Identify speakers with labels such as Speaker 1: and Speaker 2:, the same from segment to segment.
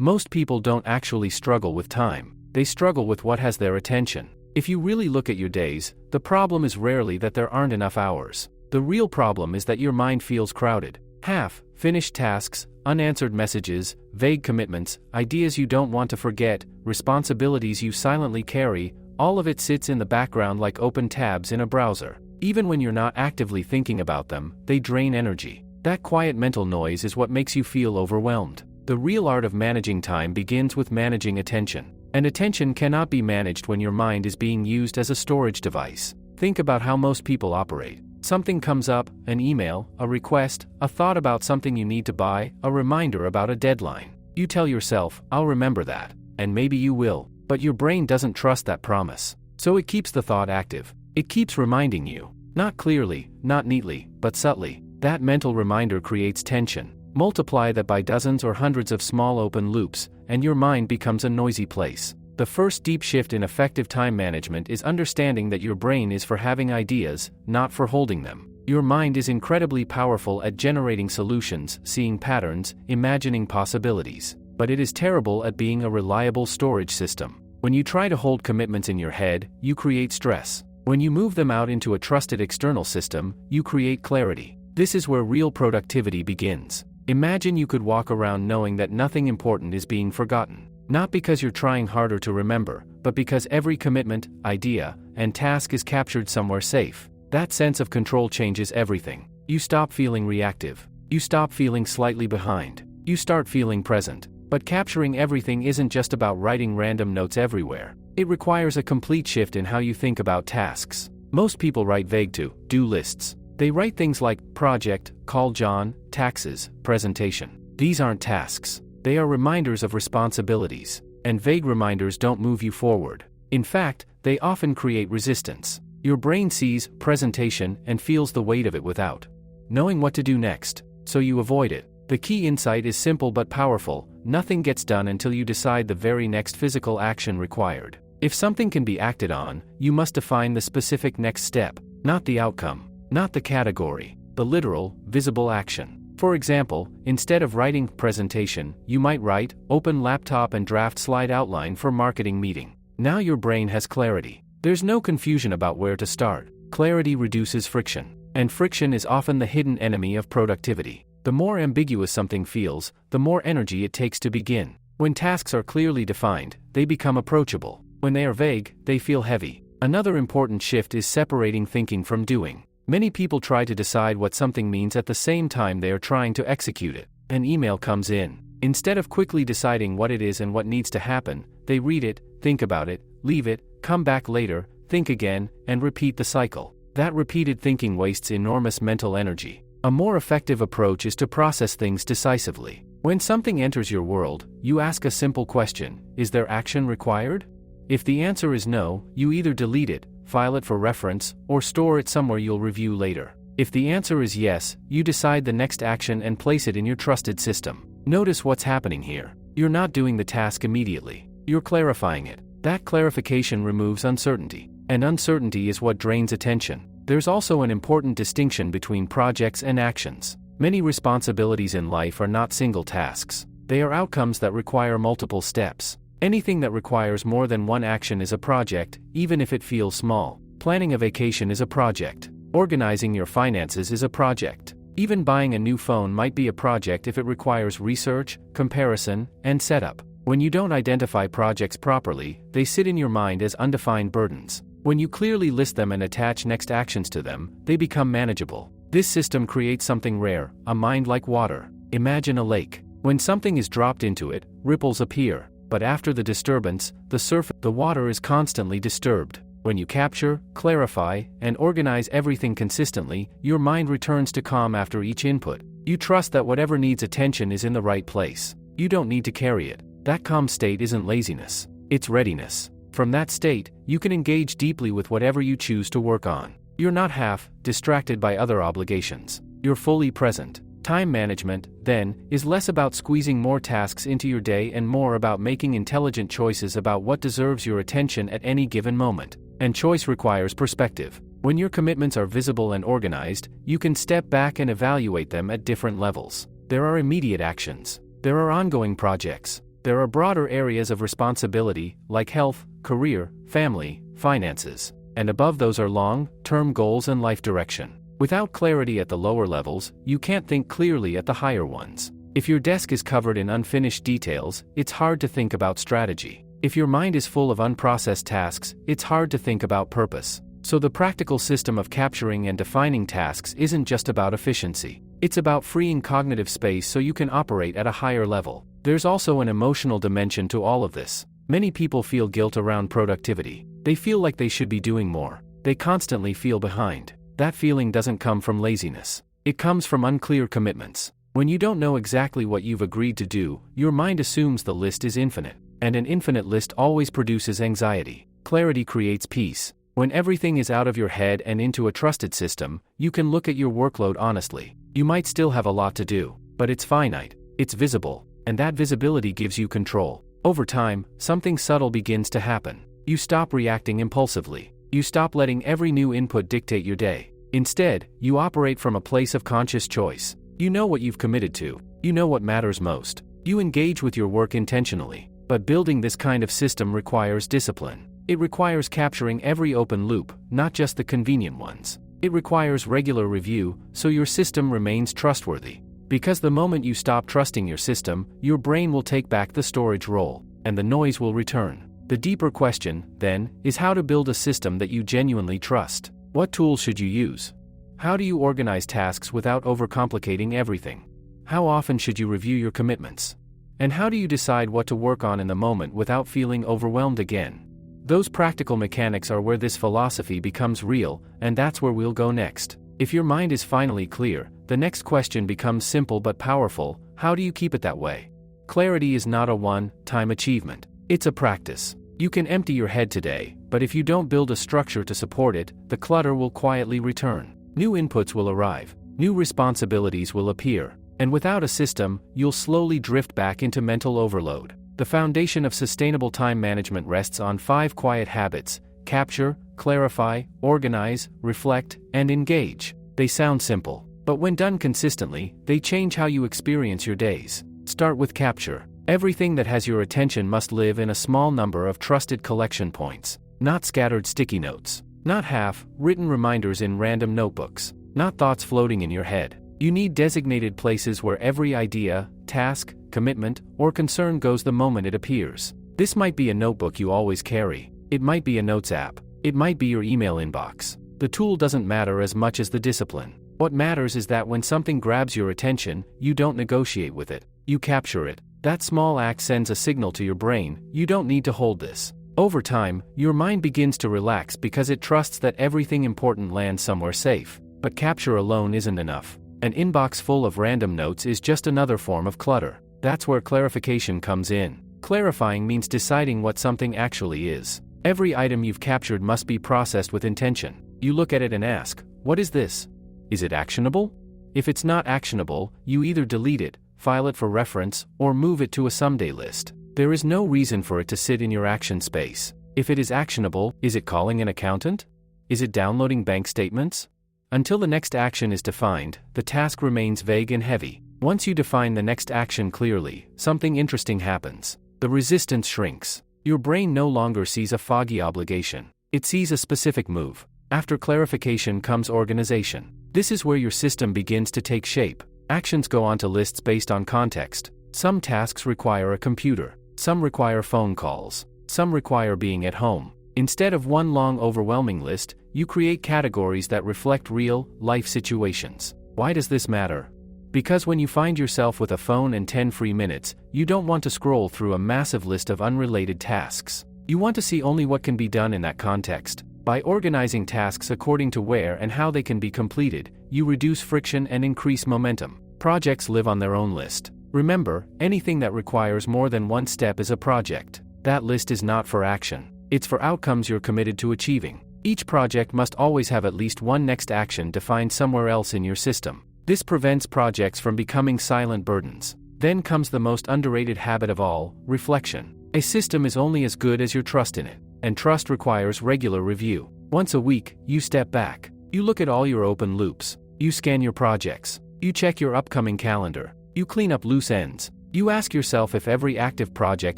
Speaker 1: Most people don't actually struggle with time, they struggle with what has their attention. If you really look at your days, the problem is rarely that there aren't enough hours. The real problem is that your mind feels crowded. Half-finished tasks, unanswered messages, vague commitments, ideas you don't want to forget, responsibilities you silently carry, all of it sits in the background like open tabs in a browser. Even when you're not actively thinking about them, they drain energy. That quiet mental noise is what makes you feel overwhelmed. The real art of managing time begins with managing attention. And attention cannot be managed when your mind is being used as a storage device. Think about how most people operate. Something comes up, an email, a request, a thought about something you need to buy, a reminder about a deadline. You tell yourself, I'll remember that. And maybe you will, but your brain doesn't trust that promise. So it keeps the thought active. It keeps reminding you. Not clearly, not neatly, but subtly. That mental reminder creates tension. Multiply that by dozens or hundreds of small open loops, and your mind becomes a noisy place. The first deep shift in effective time management is understanding that your brain is for having ideas, not for holding them. Your mind is incredibly powerful at generating solutions, seeing patterns, imagining possibilities. But it is terrible at being a reliable storage system. When you try to hold commitments in your head, you create stress. When you move them out into a trusted external system, you create clarity. This is where real productivity begins. Imagine you could walk around knowing that nothing important is being forgotten. Not because you're trying harder to remember, but because every commitment, idea, and task is captured somewhere safe. That sense of control changes everything. You stop feeling reactive. You stop feeling slightly behind. You start feeling present. But capturing everything isn't just about writing random notes everywhere. It requires a complete shift in how you think about tasks. Most people write vague to-do lists. They write things like project, call John, taxes, presentation. These aren't tasks. They are reminders of responsibilities. And vague reminders don't move you forward. In fact, they often create resistance. Your brain sees presentation and feels the weight of it without knowing what to do next. So you avoid it. The key insight is simple but powerful. Nothing gets done until you decide the very next physical action required. If something can be acted on, you must define the specific next step, not the outcome, not the category, the literal, visible action. For example, instead of writing presentation, you might write open laptop and draft slide outline for marketing meeting. Now your brain has clarity. There's no confusion about where to start. Clarity reduces friction. And friction is often the hidden enemy of productivity. The more ambiguous something feels, the more energy it takes to begin. When tasks are clearly defined, they become approachable. When they are vague, they feel heavy. Another important shift is separating thinking from doing. Many people try to decide what something means at the same time they are trying to execute it. An email comes in. Instead of quickly deciding what it is and what needs to happen, they read it, think about it, leave it, come back later, think again, and repeat the cycle. That repeated thinking wastes enormous mental energy. A more effective approach is to process things decisively. When something enters your world, you ask a simple question: is there action required? If the answer is no, you either delete it, file it for reference, or store it somewhere you'll review later. If the answer is yes, you decide the next action and place it in your trusted system. Notice what's happening here. You're not doing the task immediately. You're clarifying it. That clarification removes uncertainty. And uncertainty is what drains attention. There's also an important distinction between projects and actions. Many responsibilities in life are not single tasks. They are outcomes that require multiple steps. Anything that requires more than one action is a project, even if it feels small. Planning a vacation is a project. Organizing your finances is a project. Even buying a new phone might be a project if it requires research, comparison, and setup. When you don't identify projects properly, they sit in your mind as undefined burdens. When you clearly list them and attach next actions to them, they become manageable. This system creates something rare, a mind like water. Imagine a lake. When something is dropped into it, ripples appear. But after the disturbance, the water is constantly disturbed. When you capture, clarify, and organize everything consistently, your mind returns to calm after each input. You trust that whatever needs attention is in the right place. You don't need to carry it. That calm state isn't laziness. It's readiness. From that state, you can engage deeply with whatever you choose to work on. You're not half distracted by other obligations. You're fully present. Time management, then, is less about squeezing more tasks into your day and more about making intelligent choices about what deserves your attention at any given moment. And choice requires perspective. When your commitments are visible and organized, you can step back and evaluate them at different levels. There are immediate actions. There are ongoing projects. There are broader areas of responsibility, like health, career, family, finances. And above those are long-term goals and life direction. Without clarity at the lower levels, you can't think clearly at the higher ones. If your desk is covered in unfinished details, it's hard to think about strategy. If your mind is full of unprocessed tasks, it's hard to think about purpose. So the practical system of capturing and defining tasks isn't just about efficiency. It's about freeing cognitive space so you can operate at a higher level. There's also an emotional dimension to all of this. Many people feel guilt around productivity. They feel like they should be doing more. They constantly feel behind. That feeling doesn't come from laziness. It comes from unclear commitments. When you don't know exactly what you've agreed to do, your mind assumes the list is infinite. And an infinite list always produces anxiety. Clarity creates peace. When everything is out of your head and into a trusted system, you can look at your workload honestly. You might still have a lot to do, but it's finite, it's visible, and that visibility gives you control. Over time, something subtle begins to happen. You stop reacting impulsively. You stop letting every new input dictate your day. Instead, you operate from a place of conscious choice. You know what you've committed to. You know what matters most. You engage with your work intentionally. But building this kind of system requires discipline. It requires capturing every open loop, not just the convenient ones. It requires regular review, so your system remains trustworthy. Because the moment you stop trusting your system, your brain will take back the storage role, and the noise will return. The deeper question, then, is how to build a system that you genuinely trust. What tools should you use? How do you organize tasks without overcomplicating everything? How often should you review your commitments? And how do you decide what to work on in the moment without feeling overwhelmed again? Those practical mechanics are where this philosophy becomes real, and that's where we'll go next. If your mind is finally clear, the next question becomes simple but powerful: how do you keep it that way? Clarity is not a one-time achievement. It's a practice. You can empty your head today, but if you don't build a structure to support it, the clutter will quietly return. New inputs will arrive, new responsibilities will appear, and without a system, you'll slowly drift back into mental overload. The foundation of sustainable time management rests on 5 quiet habits: capture, clarify, organize, reflect, and engage. They sound simple, but when done consistently, they change how you experience your days. Start with capture. Everything that has your attention must live in a small number of trusted collection points, not scattered sticky notes, not half-written reminders in random notebooks, not thoughts floating in your head. You need designated places where every idea, task, commitment, or concern goes the moment it appears. This might be a notebook you always carry. It might be a notes app. It might be your email inbox. The tool doesn't matter as much as the discipline. What matters is that when something grabs your attention, you don't negotiate with it. You capture it. That small act sends a signal to your brain: you don't need to hold this. Over time, your mind begins to relax because it trusts that everything important lands somewhere safe. But capture alone isn't enough. An inbox full of random notes is just another form of clutter. That's where clarification comes in. Clarifying means deciding what something actually is. Every item you've captured must be processed with intention. You look at it and ask, what is this? Is it actionable? If it's not actionable, you either delete it, file it for reference, or move it to a someday list. There is no reason for it to sit in your action space. If it is actionable, is it calling an accountant? Is it downloading bank statements? Until the next action is defined, the task remains vague and heavy. Once you define the next action clearly, something interesting happens. The resistance shrinks. Your brain no longer sees a foggy obligation. It sees a specific move. After clarification comes organization. This is where your system begins to take shape. Actions go onto lists based on context. Some tasks require a computer. Some require phone calls. Some require being at home. Instead of one long overwhelming list, you create categories that reflect real, life situations. Why does this matter? Because when you find yourself with a phone and 10 free minutes, you don't want to scroll through a massive list of unrelated tasks. You want to see only what can be done in that context. By organizing tasks according to where and how they can be completed, you reduce friction and increase momentum. Projects live on their own list. Remember, anything that requires more than one step is a project. That list is not for action. It's for outcomes you're committed to achieving. Each project must always have at least one next action defined somewhere else in your system. This prevents projects from becoming silent burdens. Then comes the most underrated habit of all: reflection. A system is only as good as your trust in it, and trust requires regular review. Once a week, you step back. You look at all your open loops. You scan your projects. You check your upcoming calendar. You clean up loose ends. You ask yourself if every active project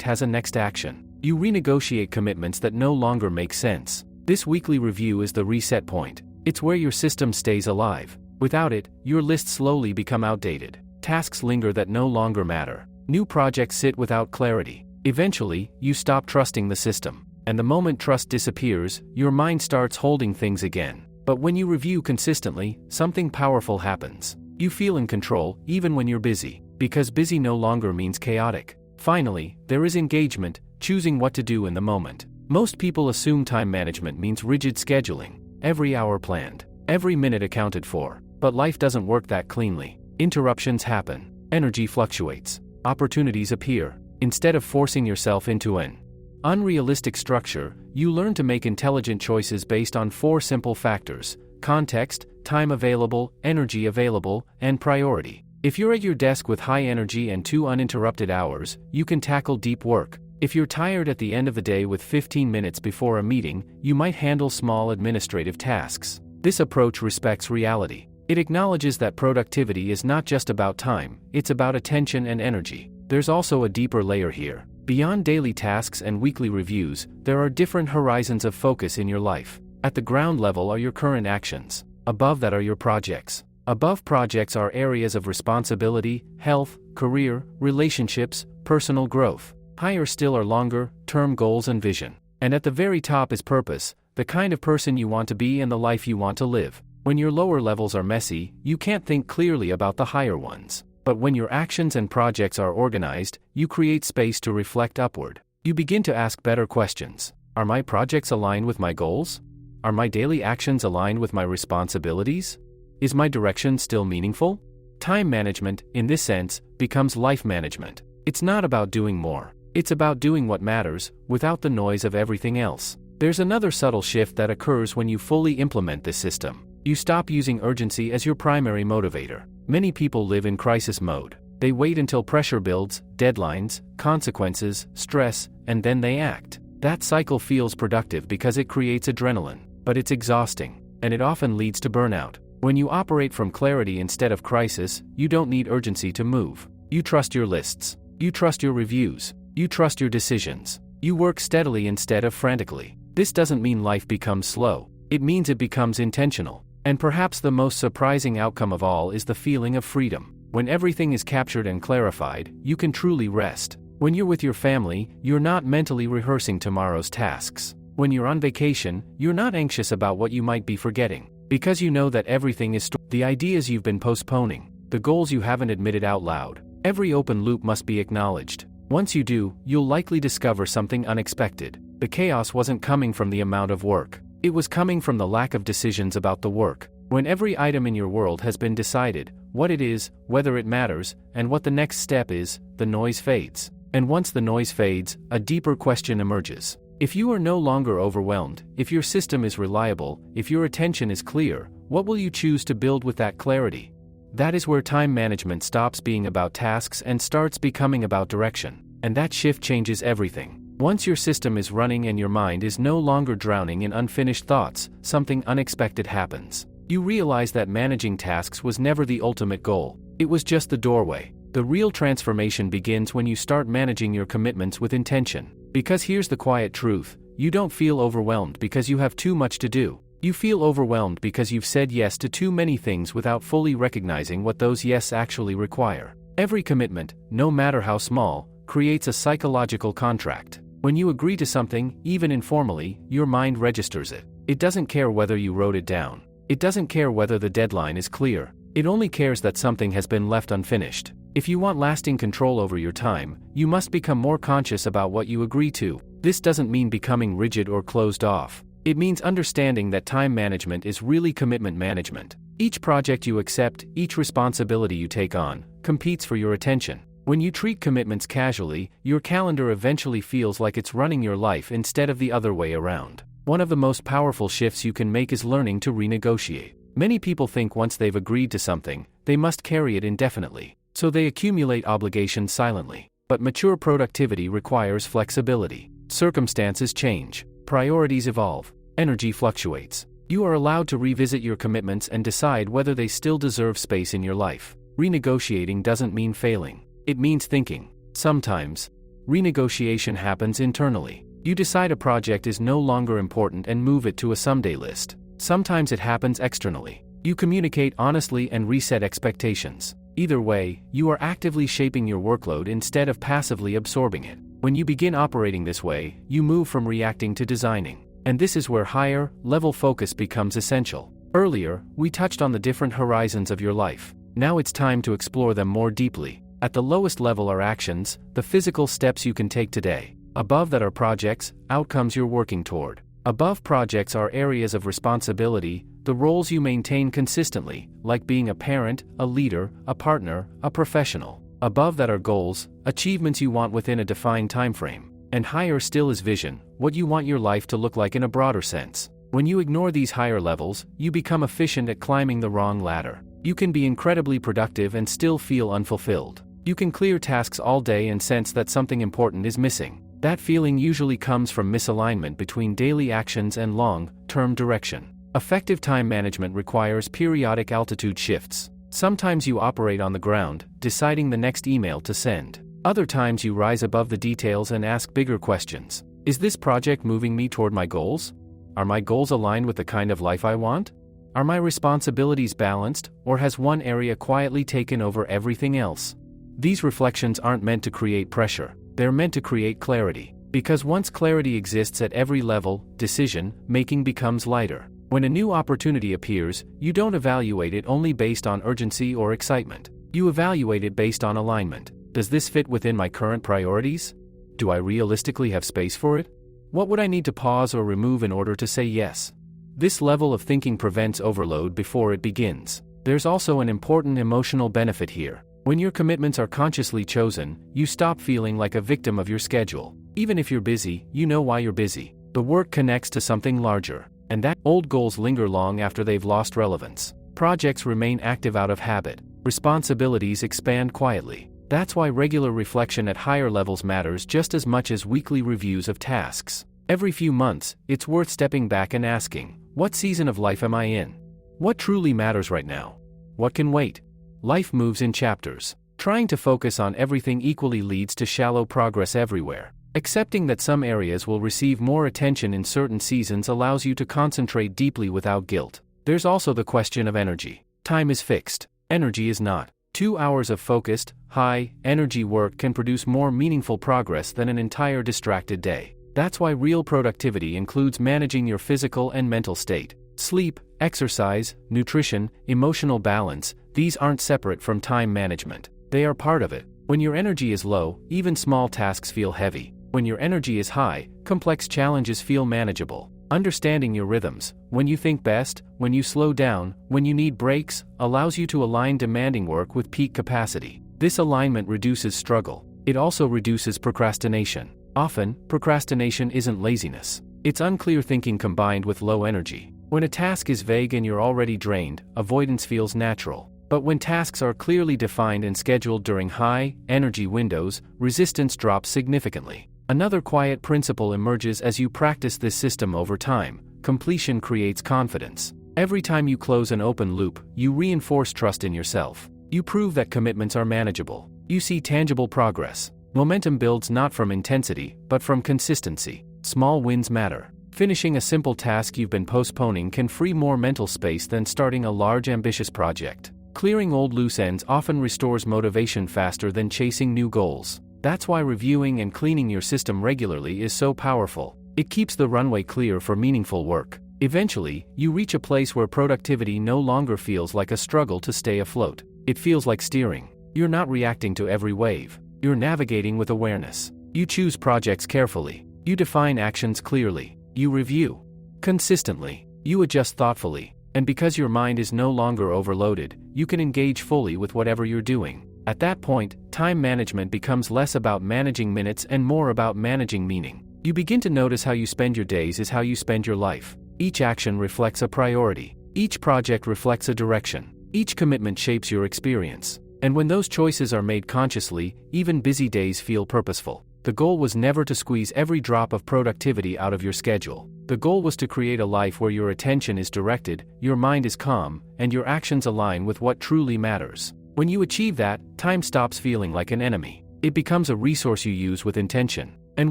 Speaker 1: has a next action. You renegotiate commitments that no longer make sense. This weekly review is the reset point. It's where your system stays alive. Without it, your lists slowly become outdated. Tasks linger that no longer matter. New projects sit without clarity. Eventually, you stop trusting the system. And the moment trust disappears, your mind starts holding things again. But when you review consistently, something powerful happens. You feel in control, even when you're busy, because busy no longer means chaotic. Finally, there is engagement, choosing what to do in the moment. Most people assume time management means rigid scheduling, every hour planned, every minute accounted for. But life doesn't work that cleanly. Interruptions happen, energy fluctuates, opportunities appear. Instead of forcing yourself into an unrealistic structure, you learn to make intelligent choices based on 4 simple factors: context, time available, energy available, and priority. If you're at your desk with high energy and 2 uninterrupted hours, you can tackle deep work. If you're tired at the end of the day with 15 minutes before a meeting, you might handle small administrative tasks. This approach respects reality. It acknowledges that productivity is not just about time, it's about attention and energy. There's also a deeper layer here. Beyond daily tasks and weekly reviews, there are different horizons of focus in your life. At the ground level are your current actions. Above that are your projects. Above projects are areas of responsibility, health, career, relationships, personal growth. Higher still are longer-term goals and vision. And at the very top is purpose, the kind of person you want to be and the life you want to live. When your lower levels are messy, you can't think clearly about the higher ones. But when your actions and projects are organized, you create space to reflect upward. You begin to ask better questions. Are my projects aligned with my goals? Are my daily actions aligned with my responsibilities? Is my direction still meaningful? Time management, in this sense, becomes life management. It's not about doing more. It's about doing what matters, without the noise of everything else. There's another subtle shift that occurs when you fully implement this system. You stop using urgency as your primary motivator. Many people live in crisis mode. They wait until pressure builds, deadlines, consequences, stress, and then they act. That cycle feels productive because it creates adrenaline, but it's exhausting, and it often leads to burnout. When you operate from clarity instead of crisis, you don't need urgency to move. You trust your lists. You trust your reviews. You trust your decisions. You work steadily instead of frantically. This doesn't mean life becomes slow. It means it becomes intentional. And perhaps the most surprising outcome of all is the feeling of freedom. When everything is captured and clarified, you can truly rest. When you're with your family, you're not mentally rehearsing tomorrow's tasks. When you're on vacation, you're not anxious about what you might be forgetting. Because you know that everything is the ideas you've been postponing, the goals you haven't admitted out loud. Every open loop must be acknowledged. Once you do, you'll likely discover something unexpected. The chaos wasn't coming from the amount of work. It was coming from the lack of decisions about the work. When every item in your world has been decided, what it is, whether it matters, and what the next step is, the noise fades. And once the noise fades, a deeper question emerges. If you are no longer overwhelmed, if your system is reliable, if your attention is clear, what will you choose to build with that clarity? That is where time management stops being about tasks and starts becoming about direction. And that shift changes everything. Once your system is running and your mind is no longer drowning in unfinished thoughts, something unexpected happens. You realize that managing tasks was never the ultimate goal. It was just the doorway. The real transformation begins when you start managing your commitments with intention. Because here's the quiet truth: you don't feel overwhelmed because you have too much to do. You feel overwhelmed because you've said yes to too many things without fully recognizing what those yes actually require. Every commitment, no matter how small, creates a psychological contract. When you agree to something, even informally, your mind registers it. It doesn't care whether you wrote it down. It doesn't care whether the deadline is clear. It only cares that something has been left unfinished. If you want lasting control over your time, you must become more conscious about what you agree to. This doesn't mean becoming rigid or closed off. It means understanding that time management is really commitment management. Each project you accept, each responsibility you take on, competes for your attention. When you treat commitments casually, your calendar eventually feels like it's running your life instead of the other way around. One of the most powerful shifts you can make is learning to renegotiate. Many people think once they've agreed to something, they must carry it indefinitely. So they accumulate obligations silently. But mature productivity requires flexibility. Circumstances change. Priorities evolve. Energy fluctuates. You are allowed to revisit your commitments and decide whether they still deserve space in your life. Renegotiating doesn't mean failing. It means thinking. Sometimes, renegotiation happens internally. You decide a project is no longer important and move it to a someday list. Sometimes it happens externally. You communicate honestly and reset expectations. Either way, you are actively shaping your workload instead of passively absorbing it. When you begin operating this way, you move from reacting to designing. And this is where higher, level focus becomes essential. Earlier, we touched on the different horizons of your life. Now it's time to explore them more deeply. At the lowest level are actions, the physical steps you can take today. Above that are projects, outcomes you're working toward. Above projects are areas of responsibility, the roles you maintain consistently, like being a parent, a leader, a partner, a professional. Above that are goals, achievements you want within a defined timeframe. And higher still is vision, what you want your life to look like in a broader sense. When you ignore these higher levels, you become efficient at climbing the wrong ladder. You can be incredibly productive and still feel unfulfilled. You can clear tasks all day and sense that something important is missing. That feeling usually comes from misalignment between daily actions and long-term direction. Effective time management requires periodic altitude shifts. Sometimes you operate on the ground, deciding the next email to send. Other times you rise above the details and ask bigger questions. Is this project moving me toward my goals? Are my goals aligned with the kind of life I want? Are my responsibilities balanced, or has one area quietly taken over everything else? These reflections aren't meant to create pressure. They're meant to create clarity. Because once clarity exists at every level, decision-making becomes lighter. When a new opportunity appears, you don't evaluate it only based on urgency or excitement. You evaluate it based on alignment. Does this fit within my current priorities? Do I realistically have space for it? What would I need to pause or remove in order to say yes? This level of thinking prevents overload before it begins. There's also an important emotional benefit here. When your commitments are consciously chosen, you stop feeling like a victim of your schedule. Even if you're busy, you know why you're busy. The work connects to something larger. And that old goals linger long after they've lost relevance. Projects remain active out of habit. Responsibilities expand quietly. That's why regular reflection at higher levels matters just as much as weekly reviews of tasks. Every few months, it's worth stepping back and asking, what season of life am I in? What truly matters right now? What can wait? Life moves in chapters. Trying to focus on everything equally leads to shallow progress everywhere. Accepting that some areas will receive more attention in certain seasons allows you to concentrate deeply without guilt. There's also the question of energy. Time is fixed. Energy is not. 2 hours of focused, high-energy work can produce more meaningful progress than an entire distracted day. That's why real productivity includes managing your physical and mental state. Sleep, exercise, nutrition, emotional balance, these aren't separate from time management. They are part of it. When your energy is low, even small tasks feel heavy. When your energy is high, complex challenges feel manageable. Understanding your rhythms, when you think best, when you slow down, when you need breaks, allows you to align demanding work with peak capacity. This alignment reduces struggle. It also reduces procrastination. Often, procrastination isn't laziness. It's unclear thinking combined with low energy. When a task is vague and you're already drained, avoidance feels natural. But when tasks are clearly defined and scheduled during high-energy windows, resistance drops significantly. Another quiet principle emerges as you practice this system over time. Completion creates confidence. Every time you close an open loop, you reinforce trust in yourself. You prove that commitments are manageable. You see tangible progress. Momentum builds not from intensity, but from consistency. Small wins matter. Finishing a simple task you've been postponing can free more mental space than starting a large ambitious project. Clearing old loose ends often restores motivation faster than chasing new goals. That's why reviewing and cleaning your system regularly is so powerful. It keeps the runway clear for meaningful work. Eventually, you reach a place where productivity no longer feels like a struggle to stay afloat. It feels like steering. You're not reacting to every wave. You're navigating with awareness. You choose projects carefully. You define actions clearly. You review consistently. You adjust thoughtfully. And because your mind is no longer overloaded, you can engage fully with whatever you're doing. At that point, time management becomes less about managing minutes and more about managing meaning. You begin to notice how you spend your days is how you spend your life. Each action reflects a priority. Each project reflects a direction. Each commitment shapes your experience. And when those choices are made consciously, even busy days feel purposeful. The goal was never to squeeze every drop of productivity out of your schedule. The goal was to create a life where your attention is directed, your mind is calm, and your actions align with what truly matters. When you achieve that, time stops feeling like an enemy. It becomes a resource you use with intention. And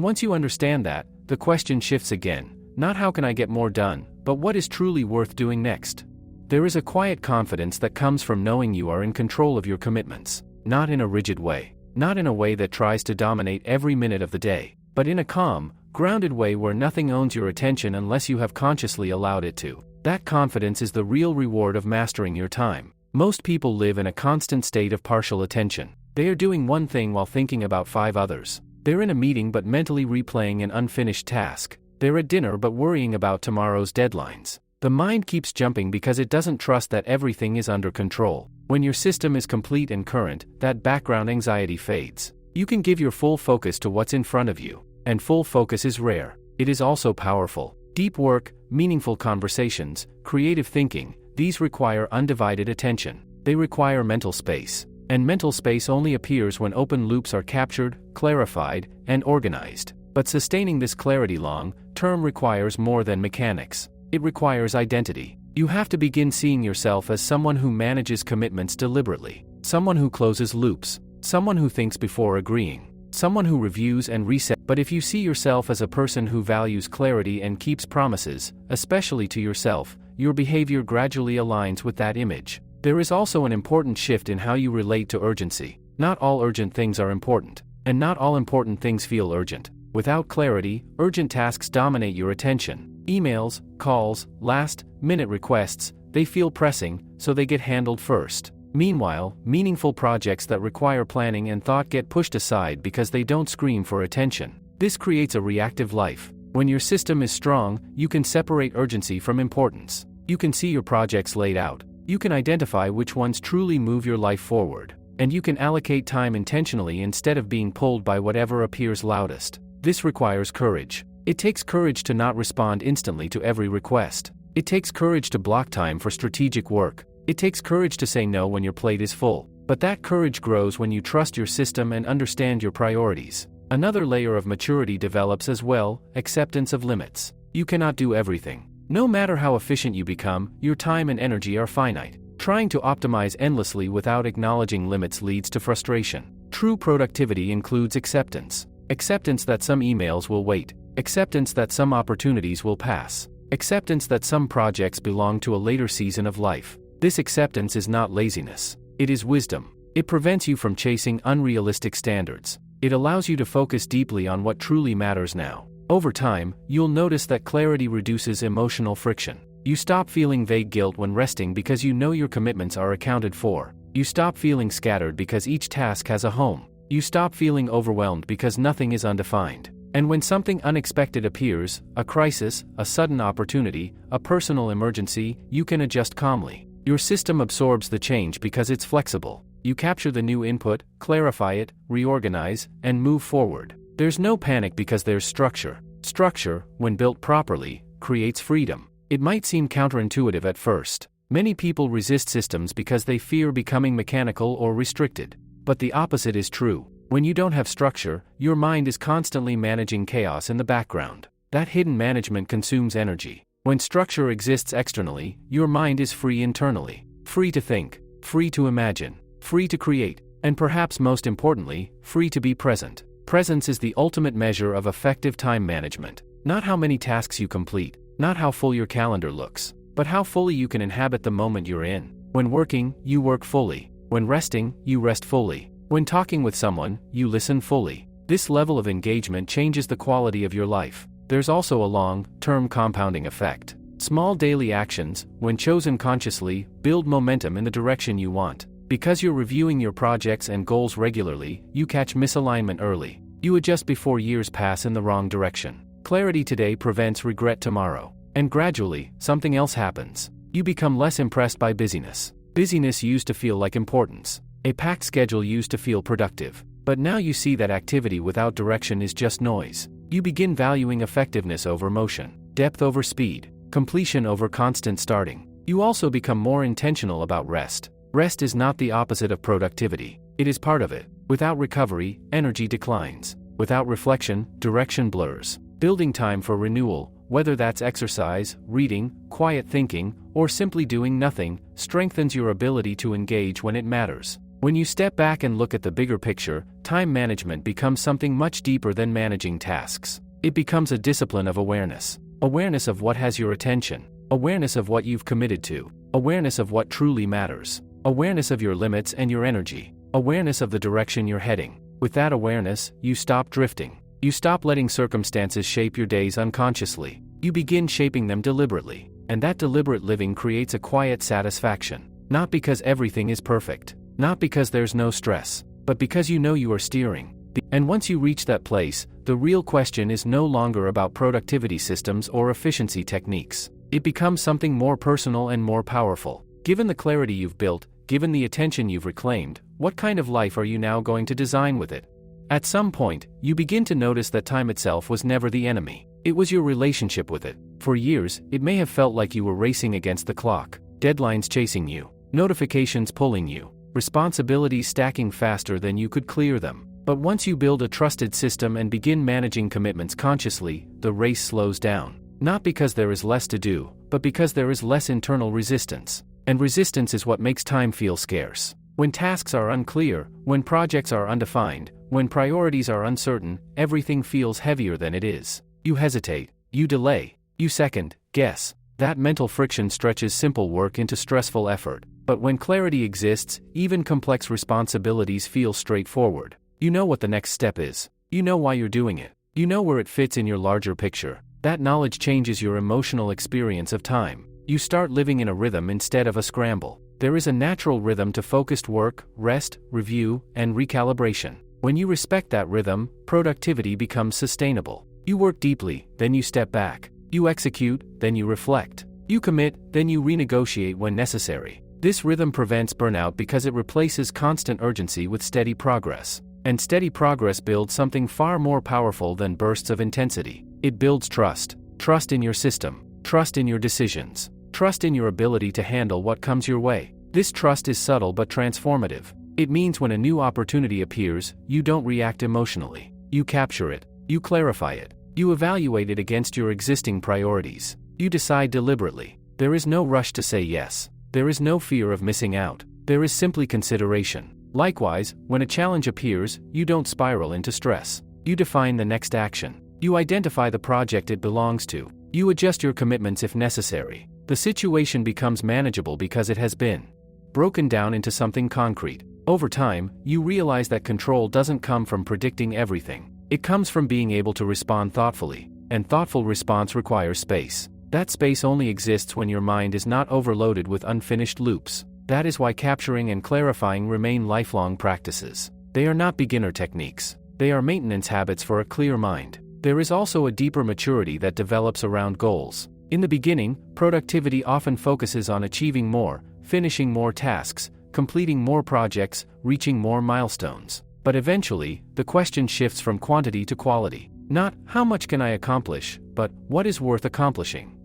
Speaker 1: once you understand that, the question shifts again. Not how can I get more done, but what is truly worth doing next? There is a quiet confidence that comes from knowing you are in control of your commitments. Not in a rigid way. Not in a way that tries to dominate every minute of the day, but in a calm, grounded way where nothing owns your attention unless you have consciously allowed it to. That confidence is the real reward of mastering your time. Most people live in a constant state of partial attention. They are doing one thing while thinking about 5 others. They're in a meeting but mentally replaying an unfinished task. They're at dinner but worrying about tomorrow's deadlines. The mind keeps jumping because it doesn't trust that everything is under control. When your system is complete and current, that background anxiety fades. You can give your full focus to what's in front of you. And full focus is rare. It is also powerful. Deep work, meaningful conversations, creative thinking, these require undivided attention. They require mental space. And mental space only appears when open loops are captured, clarified, and organized. But sustaining this clarity long-term requires more than mechanics. It requires identity. You have to begin seeing yourself as someone who manages commitments deliberately, someone who closes loops, someone who thinks before agreeing, someone who reviews and resets. But if you see yourself as a person who values clarity and keeps promises, especially to yourself, your behavior gradually aligns with that image. There is also an important shift in how you relate to urgency. Not all urgent things are important, and not all important things feel urgent. Without clarity, urgent tasks dominate your attention. Emails, calls, last-minute requests, they feel pressing, so they get handled first. Meanwhile, meaningful projects that require planning and thought get pushed aside because they don't scream for attention. This creates a reactive life. When your system is strong, you can separate urgency from importance. You can see your projects laid out. You can identify which ones truly move your life forward. And you can allocate time intentionally instead of being pulled by whatever appears loudest. This requires courage. It takes courage to not respond instantly to every request. It takes courage to block time for strategic work. It takes courage to say no when your plate is full. But that courage grows when you trust your system and understand your priorities. Another layer of maturity develops as well: acceptance of limits. You cannot do everything. No matter how efficient you become, your time and energy are finite. Trying to optimize endlessly without acknowledging limits leads to frustration. True productivity includes acceptance. Acceptance that some emails will wait. Acceptance that some opportunities will pass. Acceptance that some projects belong to a later season of life. This acceptance is not laziness. It is wisdom. It prevents you from chasing unrealistic standards. It allows you to focus deeply on what truly matters now. Over time, you'll notice that clarity reduces emotional friction. You stop feeling vague guilt when resting because you know your commitments are accounted for. You stop feeling scattered because each task has a home. You stop feeling overwhelmed because nothing is undefined. And when something unexpected appears, a crisis, a sudden opportunity, a personal emergency, you can adjust calmly. Your system absorbs the change because it's flexible. You capture the new input, clarify it, reorganize, and move forward. There's no panic because there's structure. Structure, when built properly, creates freedom. It might seem counterintuitive at first. Many people resist systems because they fear becoming mechanical or restricted. But the opposite is true. When you don't have structure, your mind is constantly managing chaos in the background. That hidden management consumes energy. When structure exists externally, your mind is free internally. Free to think, free to imagine, free to create, and perhaps most importantly, free to be present. Presence is the ultimate measure of effective time management. Not how many tasks you complete, not how full your calendar looks, but how fully you can inhabit the moment you're in. When working, you work fully. When resting, you rest fully. When talking with someone, you listen fully. This level of engagement changes the quality of your life. There's also a long-term compounding effect. Small daily actions, when chosen consciously, build momentum in the direction you want. Because you're reviewing your projects and goals regularly, you catch misalignment early. You adjust before years pass in the wrong direction. Clarity today prevents regret tomorrow. And gradually, something else happens. You become less impressed by busyness. Busyness used to feel like importance. A packed schedule used to feel productive. But now you see that activity without direction is just noise. You begin valuing effectiveness over motion, depth over speed, completion over constant starting. You also become more intentional about rest. Rest is not the opposite of productivity. It is part of it. Without recovery, energy declines. Without reflection, direction blurs. Building time for renewal, whether that's exercise, reading, quiet thinking, or simply doing nothing, strengthens your ability to engage when it matters. When you step back and look at the bigger picture, time management becomes something much deeper than managing tasks. It becomes a discipline of awareness. Awareness of what has your attention. Awareness of what you've committed to. Awareness of what truly matters. Awareness of your limits and your energy. Awareness of the direction you're heading. With that awareness, you stop drifting. You stop letting circumstances shape your days unconsciously. You begin shaping them deliberately. And that deliberate living creates a quiet satisfaction. Not because everything is perfect. Not because there's no stress. But because you know you are steering. And once you reach that place, the real question is no longer about productivity systems or efficiency techniques. It becomes something more personal and more powerful. Given the clarity you've built, given the attention you've reclaimed, what kind of life are you now going to design with it? At some point, you begin to notice that time itself was never the enemy. It was your relationship with it. For years, it may have felt like you were racing against the clock, deadlines chasing you, notifications pulling you, responsibilities stacking faster than you could clear them. But once you build a trusted system and begin managing commitments consciously, the race slows down. Not because there is less to do, but because there is less internal resistance. And resistance is what makes time feel scarce. When tasks are unclear, when projects are undefined, when priorities are uncertain, everything feels heavier than it is. You hesitate, you delay, you second guess. That mental friction stretches simple work into stressful effort. But when clarity exists, even complex responsibilities feel straightforward. You know what the next step is. You know why you're doing it. You know where it fits in your larger picture. That knowledge changes your emotional experience of time. You start living in a rhythm instead of a scramble. There is a natural rhythm to focused work, rest, review, and recalibration. When you respect that rhythm, productivity becomes sustainable. You work deeply, then you step back. You execute, then you reflect. You commit, then you renegotiate when necessary. This rhythm prevents burnout because it replaces constant urgency with steady progress. And steady progress builds something far more powerful than bursts of intensity. It builds trust. Trust in your system. Trust in your decisions. Trust in your ability to handle what comes your way. This trust is subtle but transformative. It means when a new opportunity appears, you don't react emotionally. You capture it. You clarify it. You evaluate it against your existing priorities. You decide deliberately. There is no rush to say yes. There is no fear of missing out. There is simply consideration. Likewise, when a challenge appears, you don't spiral into stress. You define the next action. You identify the project it belongs to. You adjust your commitments if necessary. The situation becomes manageable because it has been broken down into something concrete. Over time, you realize that control doesn't come from predicting everything. It comes from being able to respond thoughtfully, and thoughtful response requires space. That space only exists when your mind is not overloaded with unfinished loops. That is why capturing and clarifying remain lifelong practices. They are not beginner techniques. They are maintenance habits for a clear mind. There is also a deeper maturity that develops around goals. In the beginning, productivity often focuses on achieving more, finishing more tasks, completing more projects, reaching more milestones. But eventually, the question shifts from quantity to quality. Not, how much can I accomplish, but, what is worth accomplishing?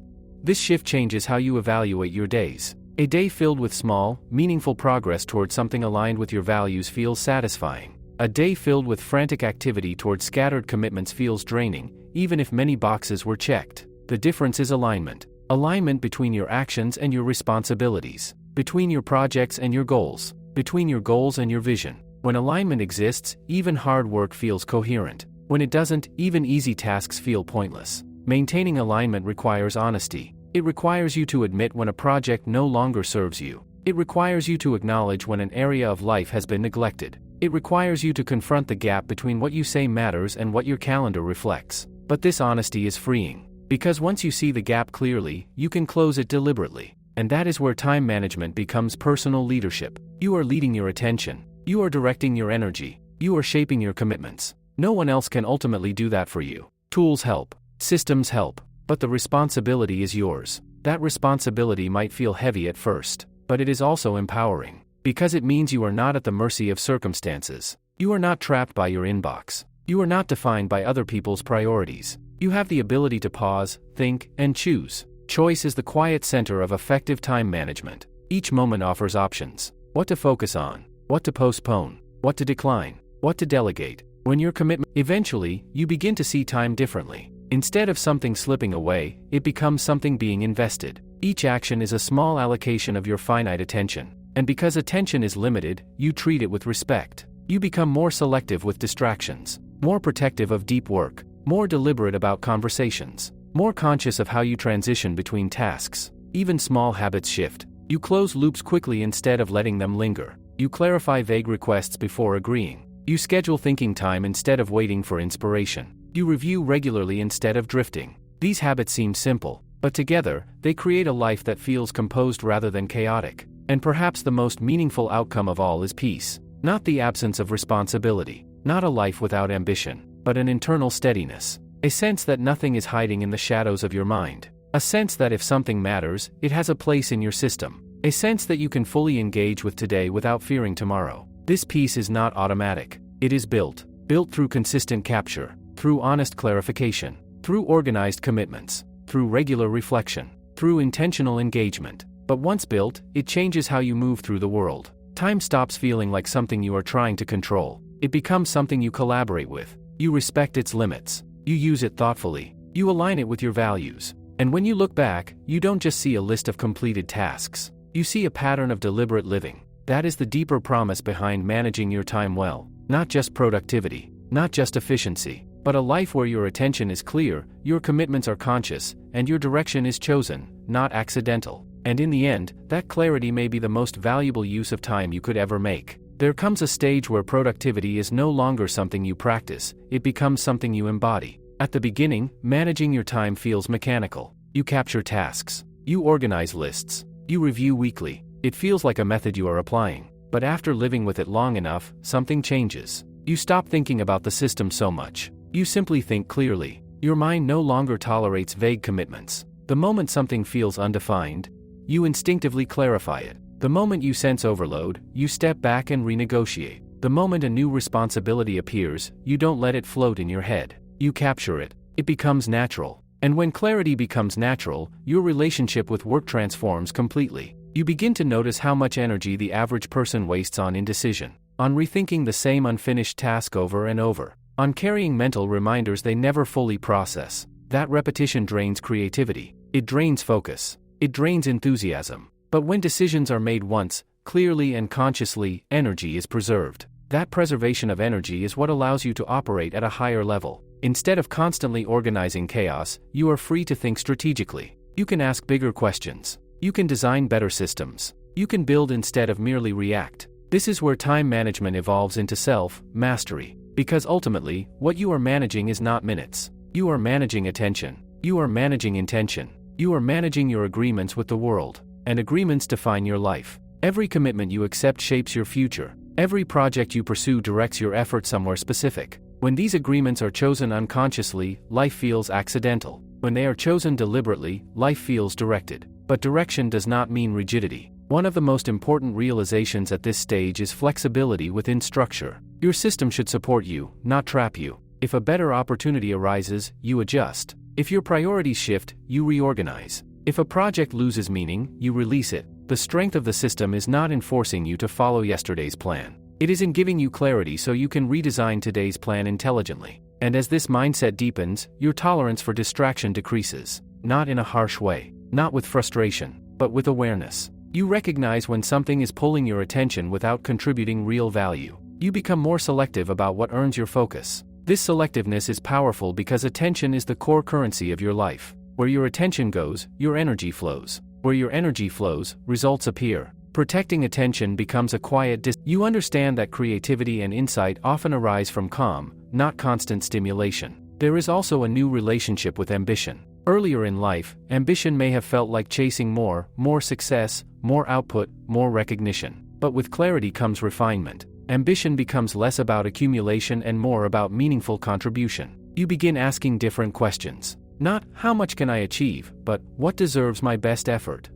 Speaker 1: This shift changes how you evaluate your days. A day filled with small, meaningful progress toward something aligned with your values feels satisfying. A day filled with frantic activity toward scattered commitments feels draining, even if many boxes were checked. The difference is alignment. Alignment between your actions and your responsibilities. Between your projects and your goals. Between your goals and your vision. When alignment exists, even hard work feels coherent. When it doesn't, even easy tasks feel pointless. Maintaining alignment requires honesty. It requires you to admit when a project no longer serves you. It requires you to acknowledge when an area of life has been neglected. It requires you to confront the gap between what you say matters and what your calendar reflects. But this honesty is freeing. Because once you see the gap clearly, you can close it deliberately. And that is where time management becomes personal leadership. You are leading your attention. You are directing your energy. You are shaping your commitments. No one else can ultimately do that for you. Tools help. Systems help. But the responsibility is yours. That responsibility might feel heavy at first, but it is also empowering. Because it means you are not at the mercy of circumstances. You are not trapped by your inbox. You are not defined by other people's priorities. You have the ability to pause, think, and choose. Choice is the quiet center of effective time management. Each moment offers options. What to focus on. What to postpone. What to decline. What to delegate. When your commitment, eventually, you begin to see time differently. Instead of something slipping away, it becomes something being invested. Each action is a small allocation of your finite attention. And because attention is limited, you treat it with respect. You become more selective with distractions, more protective of deep work, more deliberate about conversations, more conscious of how you transition between tasks. Even small habits shift. You close loops quickly instead of letting them linger. You clarify vague requests before agreeing. You schedule thinking time instead of waiting for inspiration. You review regularly instead of drifting. These habits seem simple, but together, they create a life that feels composed rather than chaotic. And perhaps the most meaningful outcome of all is peace. Not the absence of responsibility, not a life without ambition, but an internal steadiness. A sense that nothing is hiding in the shadows of your mind. A sense that if something matters, it has a place in your system. A sense that you can fully engage with today without fearing tomorrow. This peace is not automatic. It is built through consistent capture, through honest clarification, through organized commitments, through regular reflection, through intentional engagement. But once built, it changes how you move through the world. Time stops feeling like something you are trying to control. It becomes something you collaborate with. You respect its limits. You use it thoughtfully. You align it with your values. And when you look back, you don't just see a list of completed tasks. You see a pattern of deliberate living. That is the deeper promise behind managing your time well. Not just productivity, not just efficiency, but a life where your attention is clear, your commitments are conscious, and your direction is chosen, not accidental. And in the end, that clarity may be the most valuable use of time you could ever make. There comes a stage where productivity is no longer something you practice, it becomes something you embody. At the beginning, managing your time feels mechanical. You capture tasks. You organize lists. You review weekly. It feels like a method you are applying. But after living with it long enough, something changes. You stop thinking about the system so much. You simply think clearly. Your mind no longer tolerates vague commitments. The moment something feels undefined, you instinctively clarify it. The moment you sense overload, you step back and renegotiate. The moment a new responsibility appears, you don't let it float in your head. You capture it. It becomes natural. And when clarity becomes natural, your relationship with work transforms completely. You begin to notice how much energy the average person wastes on indecision, on rethinking the same unfinished task over and over, on carrying mental reminders they never fully process. That repetition drains creativity. It drains focus. It drains enthusiasm. But when decisions are made once, clearly and consciously, energy is preserved. That preservation of energy is what allows you to operate at a higher level. Instead of constantly organizing chaos, you are free to think strategically. You can ask bigger questions. You can design better systems. You can build instead of merely react. This is where time management evolves into self-mastery. Because ultimately, what you are managing is not minutes. You are managing attention. You are managing intention. You are managing your agreements with the world. And agreements define your life. Every commitment you accept shapes your future. Every project you pursue directs your effort somewhere specific. When these agreements are chosen unconsciously, life feels accidental. When they are chosen deliberately, life feels directed. But direction does not mean rigidity. One of the most important realizations at this stage is flexibility within structure. Your system should support you, not trap you. If a better opportunity arises, you adjust. If your priorities shift, you reorganize. If a project loses meaning, you release it. The strength of the system is not in forcing you to follow yesterday's plan. It is in giving you clarity so you can redesign today's plan intelligently. And as this mindset deepens, your tolerance for distraction decreases. Not in a harsh way, not with frustration, but with awareness. You recognize when something is pulling your attention without contributing real value. You become more selective about what earns your focus. This selectiveness is powerful because attention is the core currency of your life. Where your attention goes, your energy flows. Where your energy flows, results appear. Protecting attention becomes a quiet You understand that creativity and insight often arise from calm, not constant stimulation. There is also a new relationship with ambition. Earlier in life, ambition may have felt like chasing more success, more output, more recognition. But with clarity comes refinement. Ambition becomes less about accumulation and more about meaningful contribution. You begin asking different questions. Not, how much can I achieve, but, what deserves my best effort?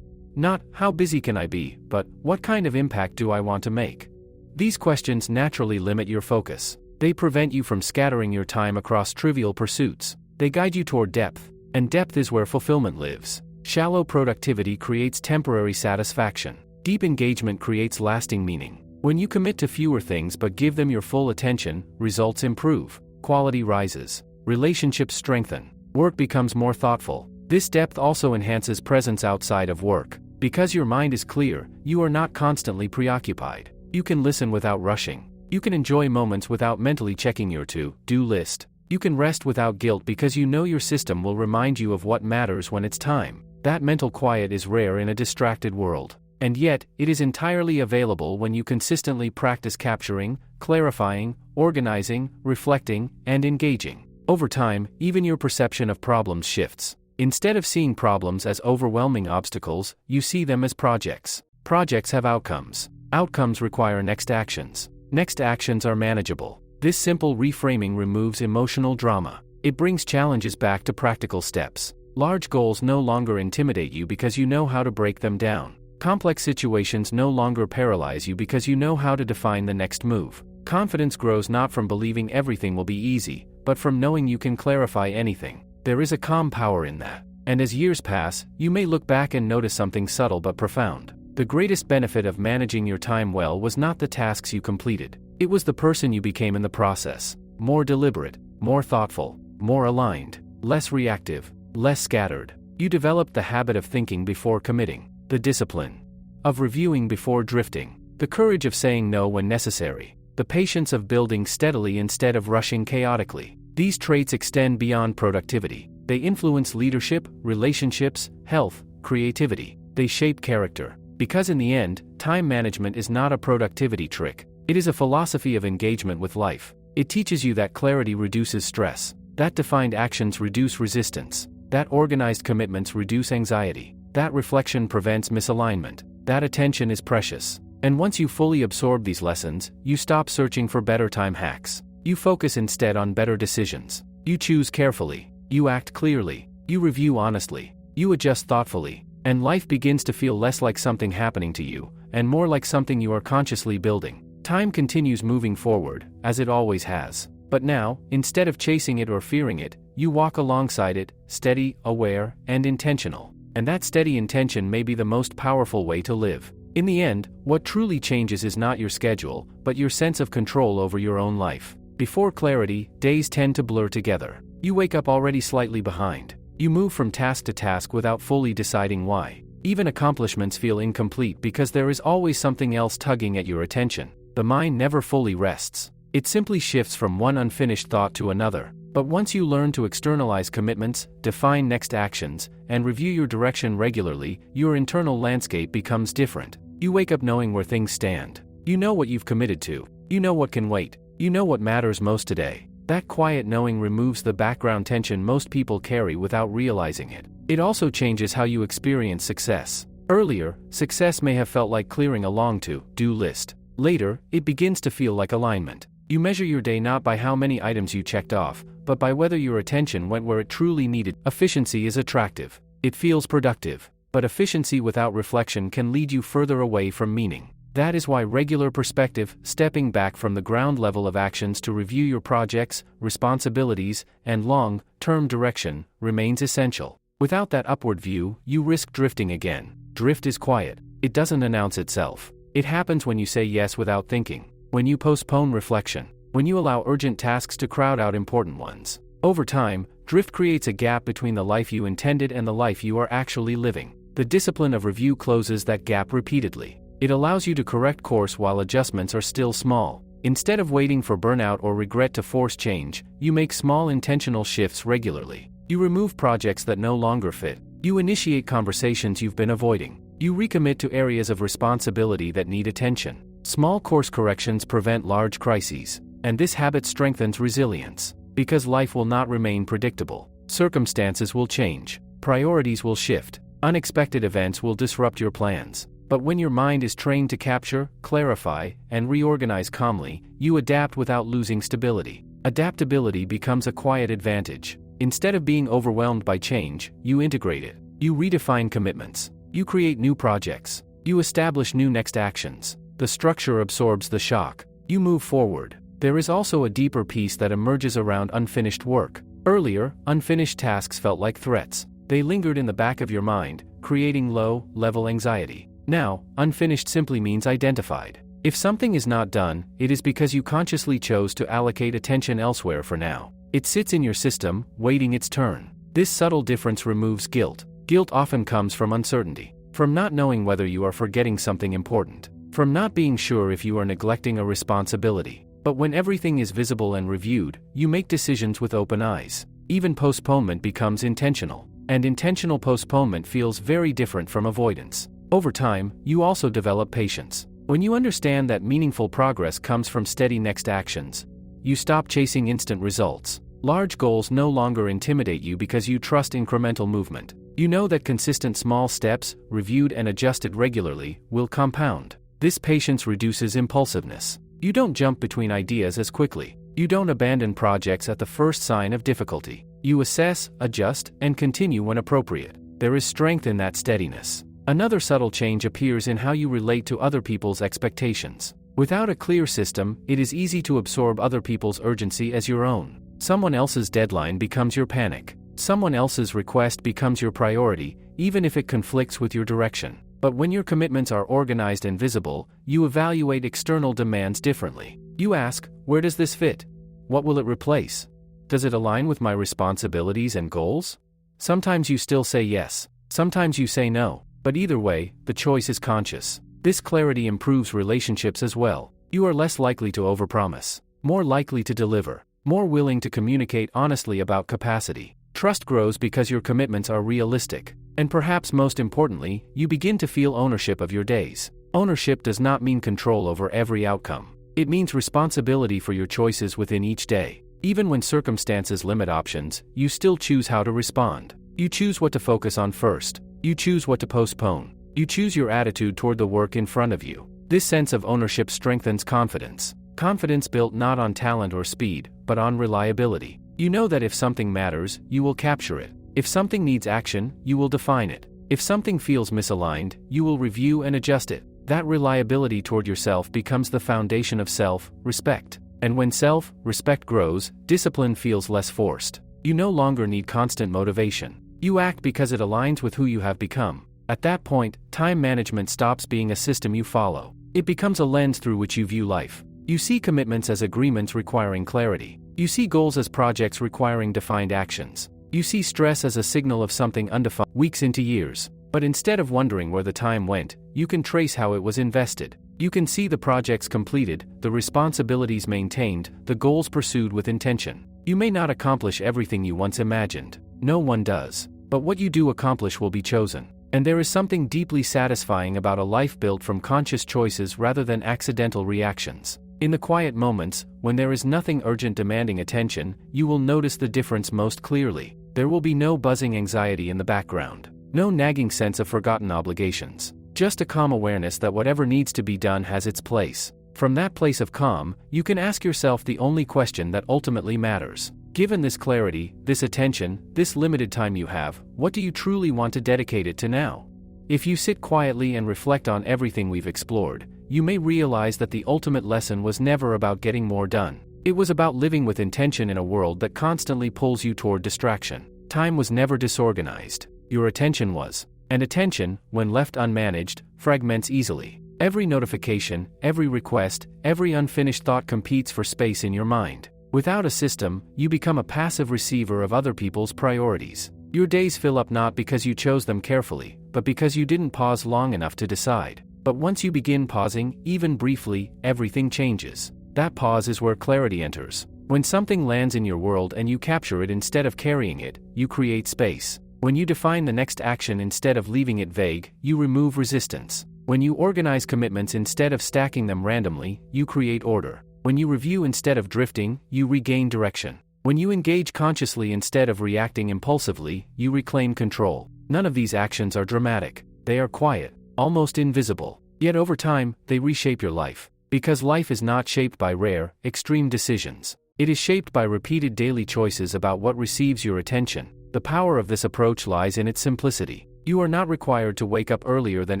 Speaker 1: Not, how busy can I be, but, what kind of impact do I want to make? These questions naturally limit your focus. They prevent you from scattering your time across trivial pursuits. They guide you toward depth, and depth is where fulfillment lives. Shallow productivity creates temporary satisfaction. Deep engagement creates lasting meaning. When you commit to fewer things but give them your full attention, results improve, quality rises, relationships strengthen. Work becomes more thoughtful. This depth also enhances presence outside of work. Because your mind is clear, you are not constantly preoccupied. You can listen without rushing. You can enjoy moments without mentally checking your to-do list. You can rest without guilt because you know your system will remind you of what matters when it's time. That mental quiet is rare in a distracted world. And yet, it is entirely available when you consistently practice capturing, clarifying, organizing, reflecting, and engaging. Over time, even your perception of problems shifts. Instead of seeing problems as overwhelming obstacles, you see them as projects. Projects have outcomes. Outcomes require next actions. Next actions are manageable. This simple reframing removes emotional drama. It brings challenges back to practical steps. Large goals no longer intimidate you because you know how to break them down. Complex situations no longer paralyze you because you know how to define the next move. Confidence grows not from believing everything will be easy, but from knowing you can clarify anything. There is a calm power in that. And as years pass, you may look back and notice something subtle but profound. The greatest benefit of managing your time well was not the tasks you completed. It was the person you became in the process. More deliberate, more thoughtful, more aligned, less reactive, less scattered. You developed the habit of thinking before committing, the discipline of reviewing before drifting, the courage of saying no when necessary, the patience of building steadily instead of rushing chaotically. These traits extend beyond productivity. They influence leadership, relationships, health, creativity. They shape character. Because in the end, time management is not a productivity trick. It is a philosophy of engagement with life. It teaches you that clarity reduces stress, that defined actions reduce resistance, that organized commitments reduce anxiety, that reflection prevents misalignment, that attention is precious. And once you fully absorb these lessons, you stop searching for better time hacks. You focus instead on better decisions. You choose carefully. You act clearly. You review honestly. You adjust thoughtfully. And life begins to feel less like something happening to you, and more like something you are consciously building. Time continues moving forward, as it always has. But now, instead of chasing it or fearing it, you walk alongside it, steady, aware, and intentional. And that steady intention may be the most powerful way to live. In the end, what truly changes is not your schedule, but your sense of control over your own life. Before clarity, days tend to blur together. You wake up already slightly behind. You move from task to task without fully deciding why. Even accomplishments feel incomplete because there is always something else tugging at your attention. The mind never fully rests. It simply shifts from one unfinished thought to another. But once you learn to externalize commitments, define next actions, and review your direction regularly, your internal landscape becomes different. You wake up knowing where things stand. You know what you've committed to. You know what can wait. You know what matters most today. That quiet knowing removes the background tension most people carry without realizing it. It also changes how you experience success. Earlier, success may have felt like clearing a long to-do list. Later, it begins to feel like alignment. You measure your day not by how many items you checked off, but by whether your attention went where it truly needed. Efficiency is attractive. It feels productive. But efficiency without reflection can lead you further away from meaning. That is why regular perspective, stepping back from the ground level of actions to review your projects, responsibilities, and long-term direction, remains essential. Without that upward view, you risk drifting again. Drift is quiet. It doesn't announce itself. It happens when you say yes without thinking, when you postpone reflection, when you allow urgent tasks to crowd out important ones. Over time, drift creates a gap between the life you intended and the life you are actually living. The discipline of review closes that gap repeatedly. It allows you to correct course while adjustments are still small. Instead of waiting for burnout or regret to force change, you make small intentional shifts regularly. You remove projects that no longer fit. You initiate conversations you've been avoiding. You recommit to areas of responsibility that need attention. Small course corrections prevent large crises. And this habit strengthens resilience. Because life will not remain predictable. Circumstances will change. Priorities will shift. Unexpected events will disrupt your plans. But when your mind is trained to capture, clarify, and reorganize calmly, you adapt without losing stability. Adaptability becomes a quiet advantage. Instead of being overwhelmed by change, you integrate it. You redefine commitments. You create new projects. You establish new next actions. The structure absorbs the shock. You move forward. There is also a deeper peace that emerges around unfinished work. Earlier, unfinished tasks felt like threats. They lingered in the back of your mind, creating low-level anxiety. Now, unfinished simply means identified. If something is not done, it is because you consciously chose to allocate attention elsewhere for now. It sits in your system, waiting its turn. This subtle difference removes guilt. Guilt often comes from uncertainty. From not knowing whether you are forgetting something important. From not being sure if you are neglecting a responsibility. But when everything is visible and reviewed, you make decisions with open eyes. Even postponement becomes intentional. And intentional postponement feels very different from avoidance. Over time, you also develop patience. When you understand that meaningful progress comes from steady next actions, you stop chasing instant results. Large goals no longer intimidate you because you trust incremental movement. You know that consistent small steps, reviewed and adjusted regularly, will compound. This patience reduces impulsiveness. You don't jump between ideas as quickly. You don't abandon projects at the first sign of difficulty. You assess, adjust, and continue when appropriate. There is strength in that steadiness. Another subtle change appears in how you relate to other people's expectations. Without a clear system, it is easy to absorb other people's urgency as your own. Someone else's deadline becomes your panic. Someone else's request becomes your priority, even if it conflicts with your direction. But when your commitments are organized and visible, you evaluate external demands differently. You ask, where does this fit? What will it replace? Does it align with my responsibilities and goals? Sometimes you still say yes. Sometimes you say no. But either way, the choice is conscious. This clarity improves relationships as well. You are less likely to overpromise, more likely to deliver, more willing to communicate honestly about capacity. Trust grows because your commitments are realistic. And perhaps most importantly, you begin to feel ownership of your days. Ownership does not mean control over every outcome. It means responsibility for your choices within each day. Even when circumstances limit options, you still choose how to respond. You choose what to focus on first. You choose what to postpone. You choose your attitude toward the work in front of you. This sense of ownership strengthens confidence. Confidence built not on talent or speed, but on reliability. You know that if something matters, you will capture it. If something needs action, you will define it. If something feels misaligned, you will review and adjust it. That reliability toward yourself becomes the foundation of self-respect. And when self-respect grows, discipline feels less forced. You no longer need constant motivation. You act because it aligns with who you have become. At that point, time management stops being a system you follow. It becomes a lens through which you view life. You see commitments as agreements requiring clarity. You see goals as projects requiring defined actions. You see stress as a signal of something undefined. Weeks into years. But instead of wondering where the time went, you can trace how it was invested. You can see the projects completed, the responsibilities maintained, the goals pursued with intention. You may not accomplish everything you once imagined. No one does. But what you do accomplish will be chosen. And there is something deeply satisfying about a life built from conscious choices rather than accidental reactions. In the quiet moments, when there is nothing urgent demanding attention, you will notice the difference most clearly. There will be no buzzing anxiety in the background. No nagging sense of forgotten obligations. Just a calm awareness that whatever needs to be done has its place. From that place of calm, you can ask yourself the only question that ultimately matters. Given this clarity, this attention, this limited time you have, what do you truly want to dedicate it to now? If you sit quietly and reflect on everything we've explored, you may realize that the ultimate lesson was never about getting more done. It was about living with intention in a world that constantly pulls you toward distraction. Time was never disorganized. Your attention was. And attention, when left unmanaged, fragments easily. Every notification, every request, every unfinished thought competes for space in your mind. Without a system, you become a passive receiver of other people's priorities. Your days fill up not because you chose them carefully, but because you didn't pause long enough to decide. But once you begin pausing, even briefly, everything changes. That pause is where clarity enters. When something lands in your world and you capture it instead of carrying it, you create space. When you define the next action instead of leaving it vague, you remove resistance. When you organize commitments instead of stacking them randomly, you create order. When you review instead of drifting, you regain direction. When you engage consciously instead of reacting impulsively, you reclaim control. None of these actions are dramatic. They are quiet, almost invisible. Yet over time, they reshape your life. Because life is not shaped by rare, extreme decisions. It is shaped by repeated daily choices about what receives your attention. The power of this approach lies in its simplicity. You are not required to wake up earlier than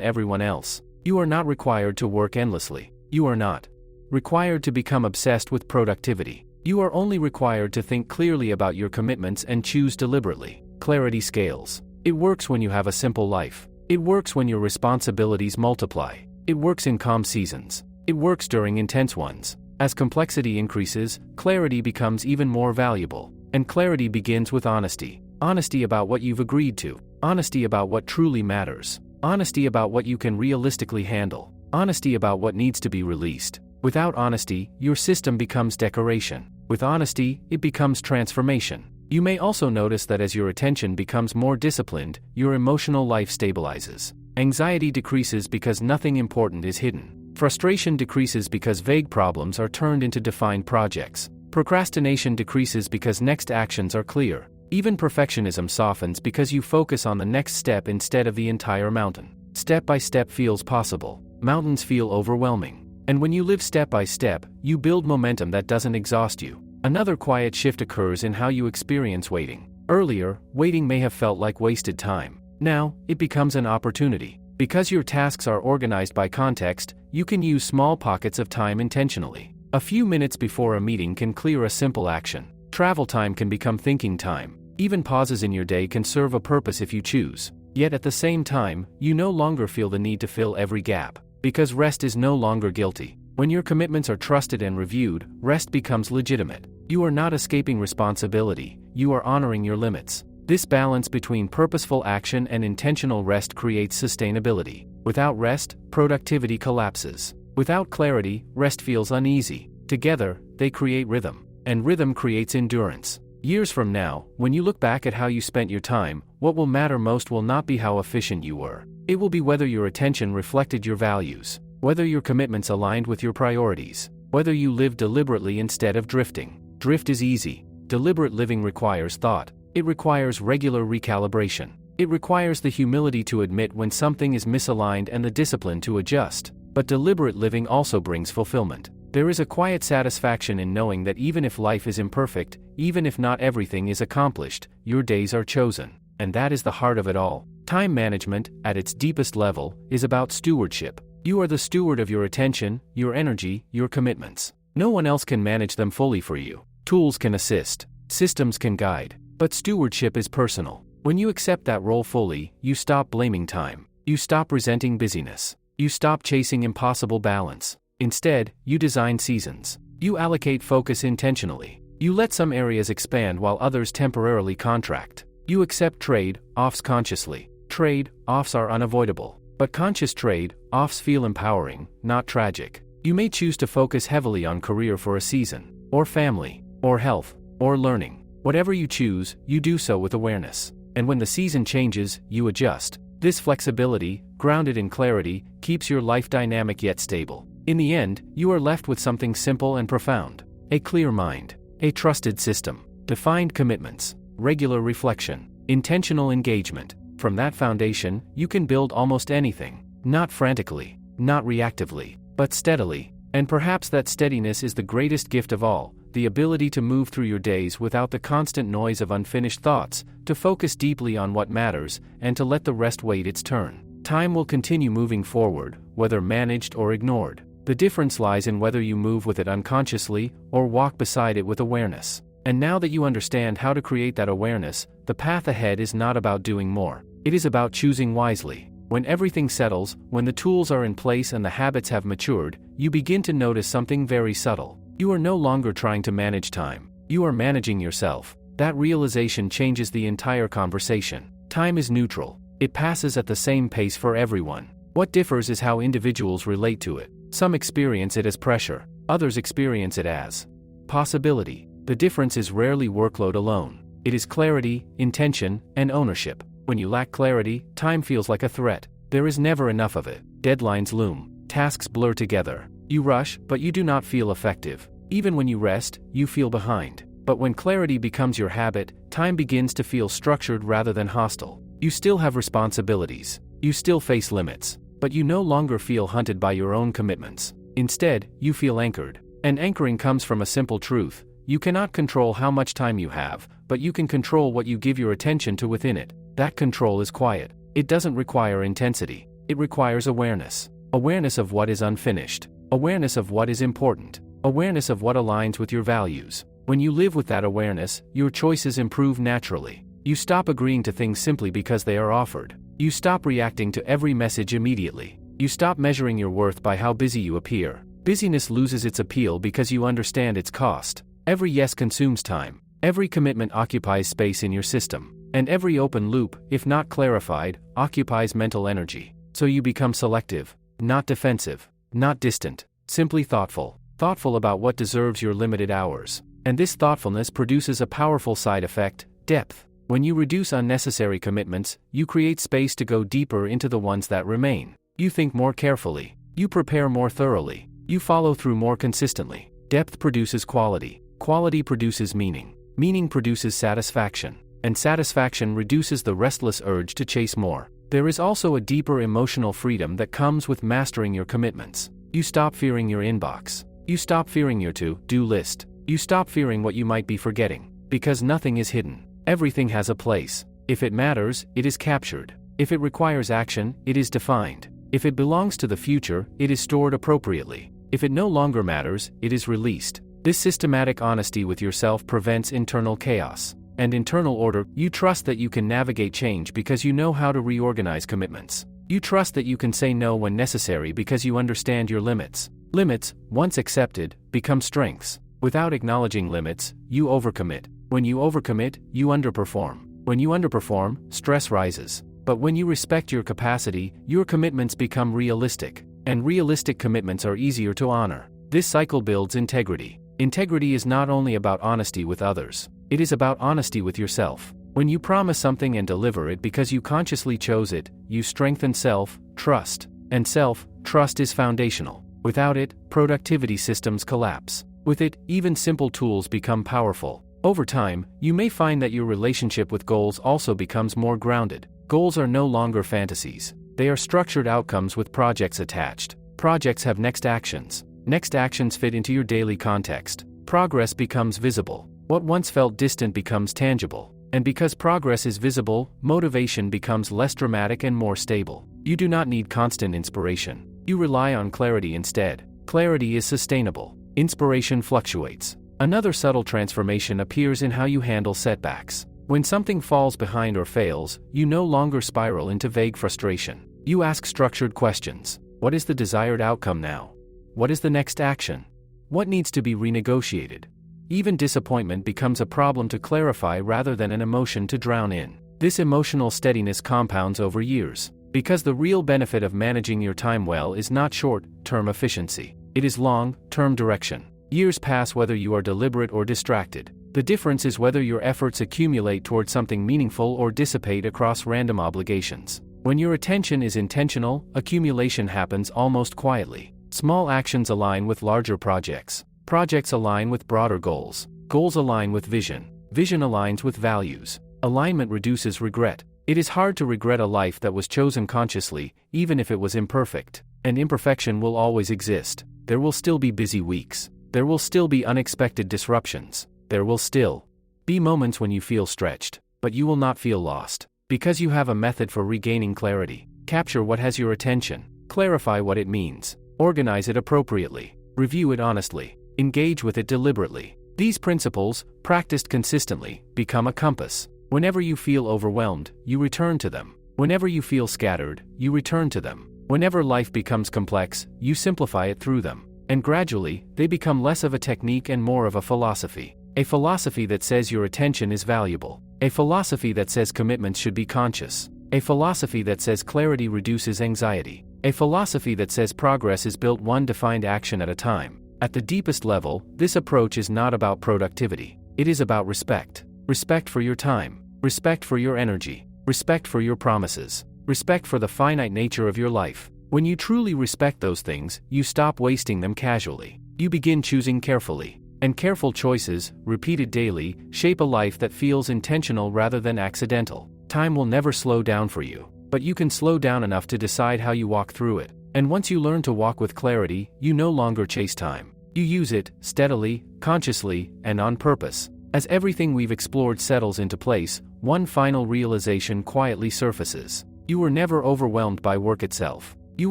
Speaker 1: everyone else. You are not required to work endlessly. You are not required to become obsessed with productivity. You are only required to think clearly about your commitments and choose deliberately. Clarity scales. It works when you have a simple life. It works when your responsibilities multiply. It works in calm seasons. It works during intense ones. As complexity increases, clarity becomes even more valuable. And clarity begins with honesty. Honesty about what you've agreed to. Honesty about what truly matters. Honesty about what you can realistically handle. Honesty about what needs to be released. Without honesty, your system becomes decoration. With honesty, it becomes transformation. You may also notice that as your attention becomes more disciplined, your emotional life stabilizes. Anxiety decreases because nothing important is hidden. Frustration decreases because vague problems are turned into defined projects. Procrastination decreases because next actions are clear. Even perfectionism softens because you focus on the next step instead of the entire mountain. Step by step feels possible. Mountains feel overwhelming. And when you live step by step, you build momentum that doesn't exhaust you. Another quiet shift occurs in how you experience waiting. Earlier, waiting may have felt like wasted time. Now, it becomes an opportunity. Because your tasks are organized by context, you can use small pockets of time intentionally. A few minutes before a meeting can clear a simple action. Travel time can become thinking time. Even pauses in your day can serve a purpose if you choose. Yet at the same time, you no longer feel the need to fill every gap. Because rest is no longer guilty. When your commitments are trusted and reviewed, rest becomes legitimate. You are not escaping responsibility, you are honoring your limits. This balance between purposeful action and intentional rest creates sustainability. Without rest, productivity collapses. Without clarity, rest feels uneasy. Together, they create rhythm. And rhythm creates endurance. Years from now, when you look back at how you spent your time, what will matter most will not be how efficient you were. It will be whether your attention reflected your values, whether your commitments aligned with your priorities, whether you lived deliberately instead of drifting. Drift is easy. Deliberate living requires thought. It requires regular recalibration. It requires the humility to admit when something is misaligned and the discipline to adjust. But deliberate living also brings fulfillment. There is a quiet satisfaction in knowing that even if life is imperfect, even if not everything is accomplished, your days are chosen. And that is the heart of it all. Time management, at its deepest level, is about stewardship. You are the steward of your attention, your energy, your commitments. No one else can manage them fully for you. Tools can assist. Systems can guide. But stewardship is personal. When you accept that role fully, you stop blaming time. You stop resenting busyness. You stop chasing impossible balance. Instead, you design seasons. You allocate focus intentionally. You let some areas expand while others temporarily contract. You accept trade-offs consciously. Trade-offs are unavoidable. But conscious trade-offs feel empowering, not tragic. You may choose to focus heavily on career for a season, or family, or health, or learning. Whatever you choose, you do so with awareness. And when the season changes, you adjust. This flexibility, grounded in clarity, keeps your life dynamic yet stable. In the end, you are left with something simple and profound. A clear mind. A trusted system. Defined commitments. Regular reflection. Intentional engagement. From that foundation, you can build almost anything. Not frantically, not reactively, but steadily. And perhaps that steadiness is the greatest gift of all, the ability to move through your days without the constant noise of unfinished thoughts, to focus deeply on what matters, and to let the rest wait its turn. Time will continue moving forward, whether managed or ignored. The difference lies in whether you move with it unconsciously, or walk beside it with awareness. And now that you understand how to create that awareness, the path ahead is not about doing more. It is about choosing wisely. When everything settles, when the tools are in place and the habits have matured, you begin to notice something very subtle. You are no longer trying to manage time. You are managing yourself. That realization changes the entire conversation. Time is neutral. It passes at the same pace for everyone. What differs is how individuals relate to it. Some experience it as pressure. Others experience it as possibility. The difference is rarely workload alone. It is clarity, intention, and ownership. When you lack clarity, time feels like a threat. There is never enough of it. Deadlines loom. Tasks blur together. You rush, but you do not feel effective. Even when you rest, you feel behind. But when clarity becomes your habit, time begins to feel structured rather than hostile. You still have responsibilities. You still face limits. But you no longer feel hunted by your own commitments. Instead, you feel anchored. And anchoring comes from a simple truth. You cannot control how much time you have, but you can control what you give your attention to within it. That control is quiet. It doesn't require intensity. It requires awareness. Awareness of what is unfinished. Awareness of what is important. Awareness of what aligns with your values. When you live with that awareness, your choices improve naturally. You stop agreeing to things simply because they are offered. You stop reacting to every message immediately. You stop measuring your worth by how busy you appear. Busyness loses its appeal because you understand its cost. Every yes consumes time. Every commitment occupies space in your system. And every open loop, if not clarified, occupies mental energy. So you become selective, not defensive, not distant, simply thoughtful. Thoughtful about what deserves your limited hours. And this thoughtfulness produces a powerful side effect, depth. When you reduce unnecessary commitments, you create space to go deeper into the ones that remain. You think more carefully. You prepare more thoroughly. You follow through more consistently. Depth produces quality. Quality produces meaning. Meaning produces satisfaction. And satisfaction reduces the restless urge to chase more. There is also a deeper emotional freedom that comes with mastering your commitments. You stop fearing your inbox. You stop fearing your to-do list. You stop fearing what you might be forgetting. Because nothing is hidden. Everything has a place. If it matters, it is captured. If it requires action, it is defined. If it belongs to the future, it is stored appropriately. If it no longer matters, it is released. This systematic honesty with yourself prevents internal chaos. And internal order. You trust that you can navigate change because you know how to reorganize commitments. You trust that you can say no when necessary because you understand your limits. Limits, once accepted, become strengths. Without acknowledging limits, you overcommit. When you overcommit, you underperform. When you underperform, stress rises. But when you respect your capacity, your commitments become realistic. And realistic commitments are easier to honor. This cycle builds integrity. Integrity is not only about honesty with others. It is about honesty with yourself. When you promise something and deliver it because you consciously chose it, you strengthen self-trust. And self-trust is foundational. Without it, productivity systems collapse. With it, even simple tools become powerful. Over time, you may find that your relationship with goals also becomes more grounded. Goals are no longer fantasies. They are structured outcomes with projects attached. Projects have next actions. Next actions fit into your daily context. Progress becomes visible. What once felt distant becomes tangible. And because progress is visible, motivation becomes less dramatic and more stable. You do not need constant inspiration. You rely on clarity instead. Clarity is sustainable. Inspiration fluctuates. Another subtle transformation appears in how you handle setbacks. When something falls behind or fails, you no longer spiral into vague frustration. You ask structured questions. What is the desired outcome now? What is the next action? What needs to be renegotiated? Even disappointment becomes a problem to clarify rather than an emotion to drown in. This emotional steadiness compounds over years. Because the real benefit of managing your time well is not short-term efficiency. It is long-term direction. Years pass whether you are deliberate or distracted. The difference is whether your efforts accumulate toward something meaningful or dissipate across random obligations. When your attention is intentional, accumulation happens almost quietly. Small actions align with larger projects. Projects align with broader goals. Goals align with vision. Vision aligns with values. Alignment reduces regret. It is hard to regret a life that was chosen consciously, even if it was imperfect. And imperfection will always exist. There will still be busy weeks. There will still be unexpected disruptions. There will still be moments when you feel stretched, but you will not feel lost. Because you have a method for regaining clarity. Capture what has your attention. Clarify what it means. Organize it appropriately. Review it honestly. Engage with it deliberately. These principles, practiced consistently, become a compass. Whenever you feel overwhelmed, you return to them. Whenever you feel scattered, you return to them. Whenever life becomes complex, you simplify it through them. And gradually, they become less of a technique and more of a philosophy. A philosophy that says your attention is valuable. A philosophy that says commitments should be conscious. A philosophy that says clarity reduces anxiety. A philosophy that says progress is built one defined action at a time. At the deepest level, this approach is not about productivity. It is about respect. Respect for your time. Respect for your energy. Respect for your promises. Respect for the finite nature of your life. When you truly respect those things, you stop wasting them casually. You begin choosing carefully. And careful choices, repeated daily, shape a life that feels intentional rather than accidental. Time will never slow down for you, but you can slow down enough to decide how you walk through it. And once you learn to walk with clarity, you no longer chase time. You use it, steadily, consciously, and on purpose. As everything we've explored settles into place, one final realization quietly surfaces. You were never overwhelmed by work itself. You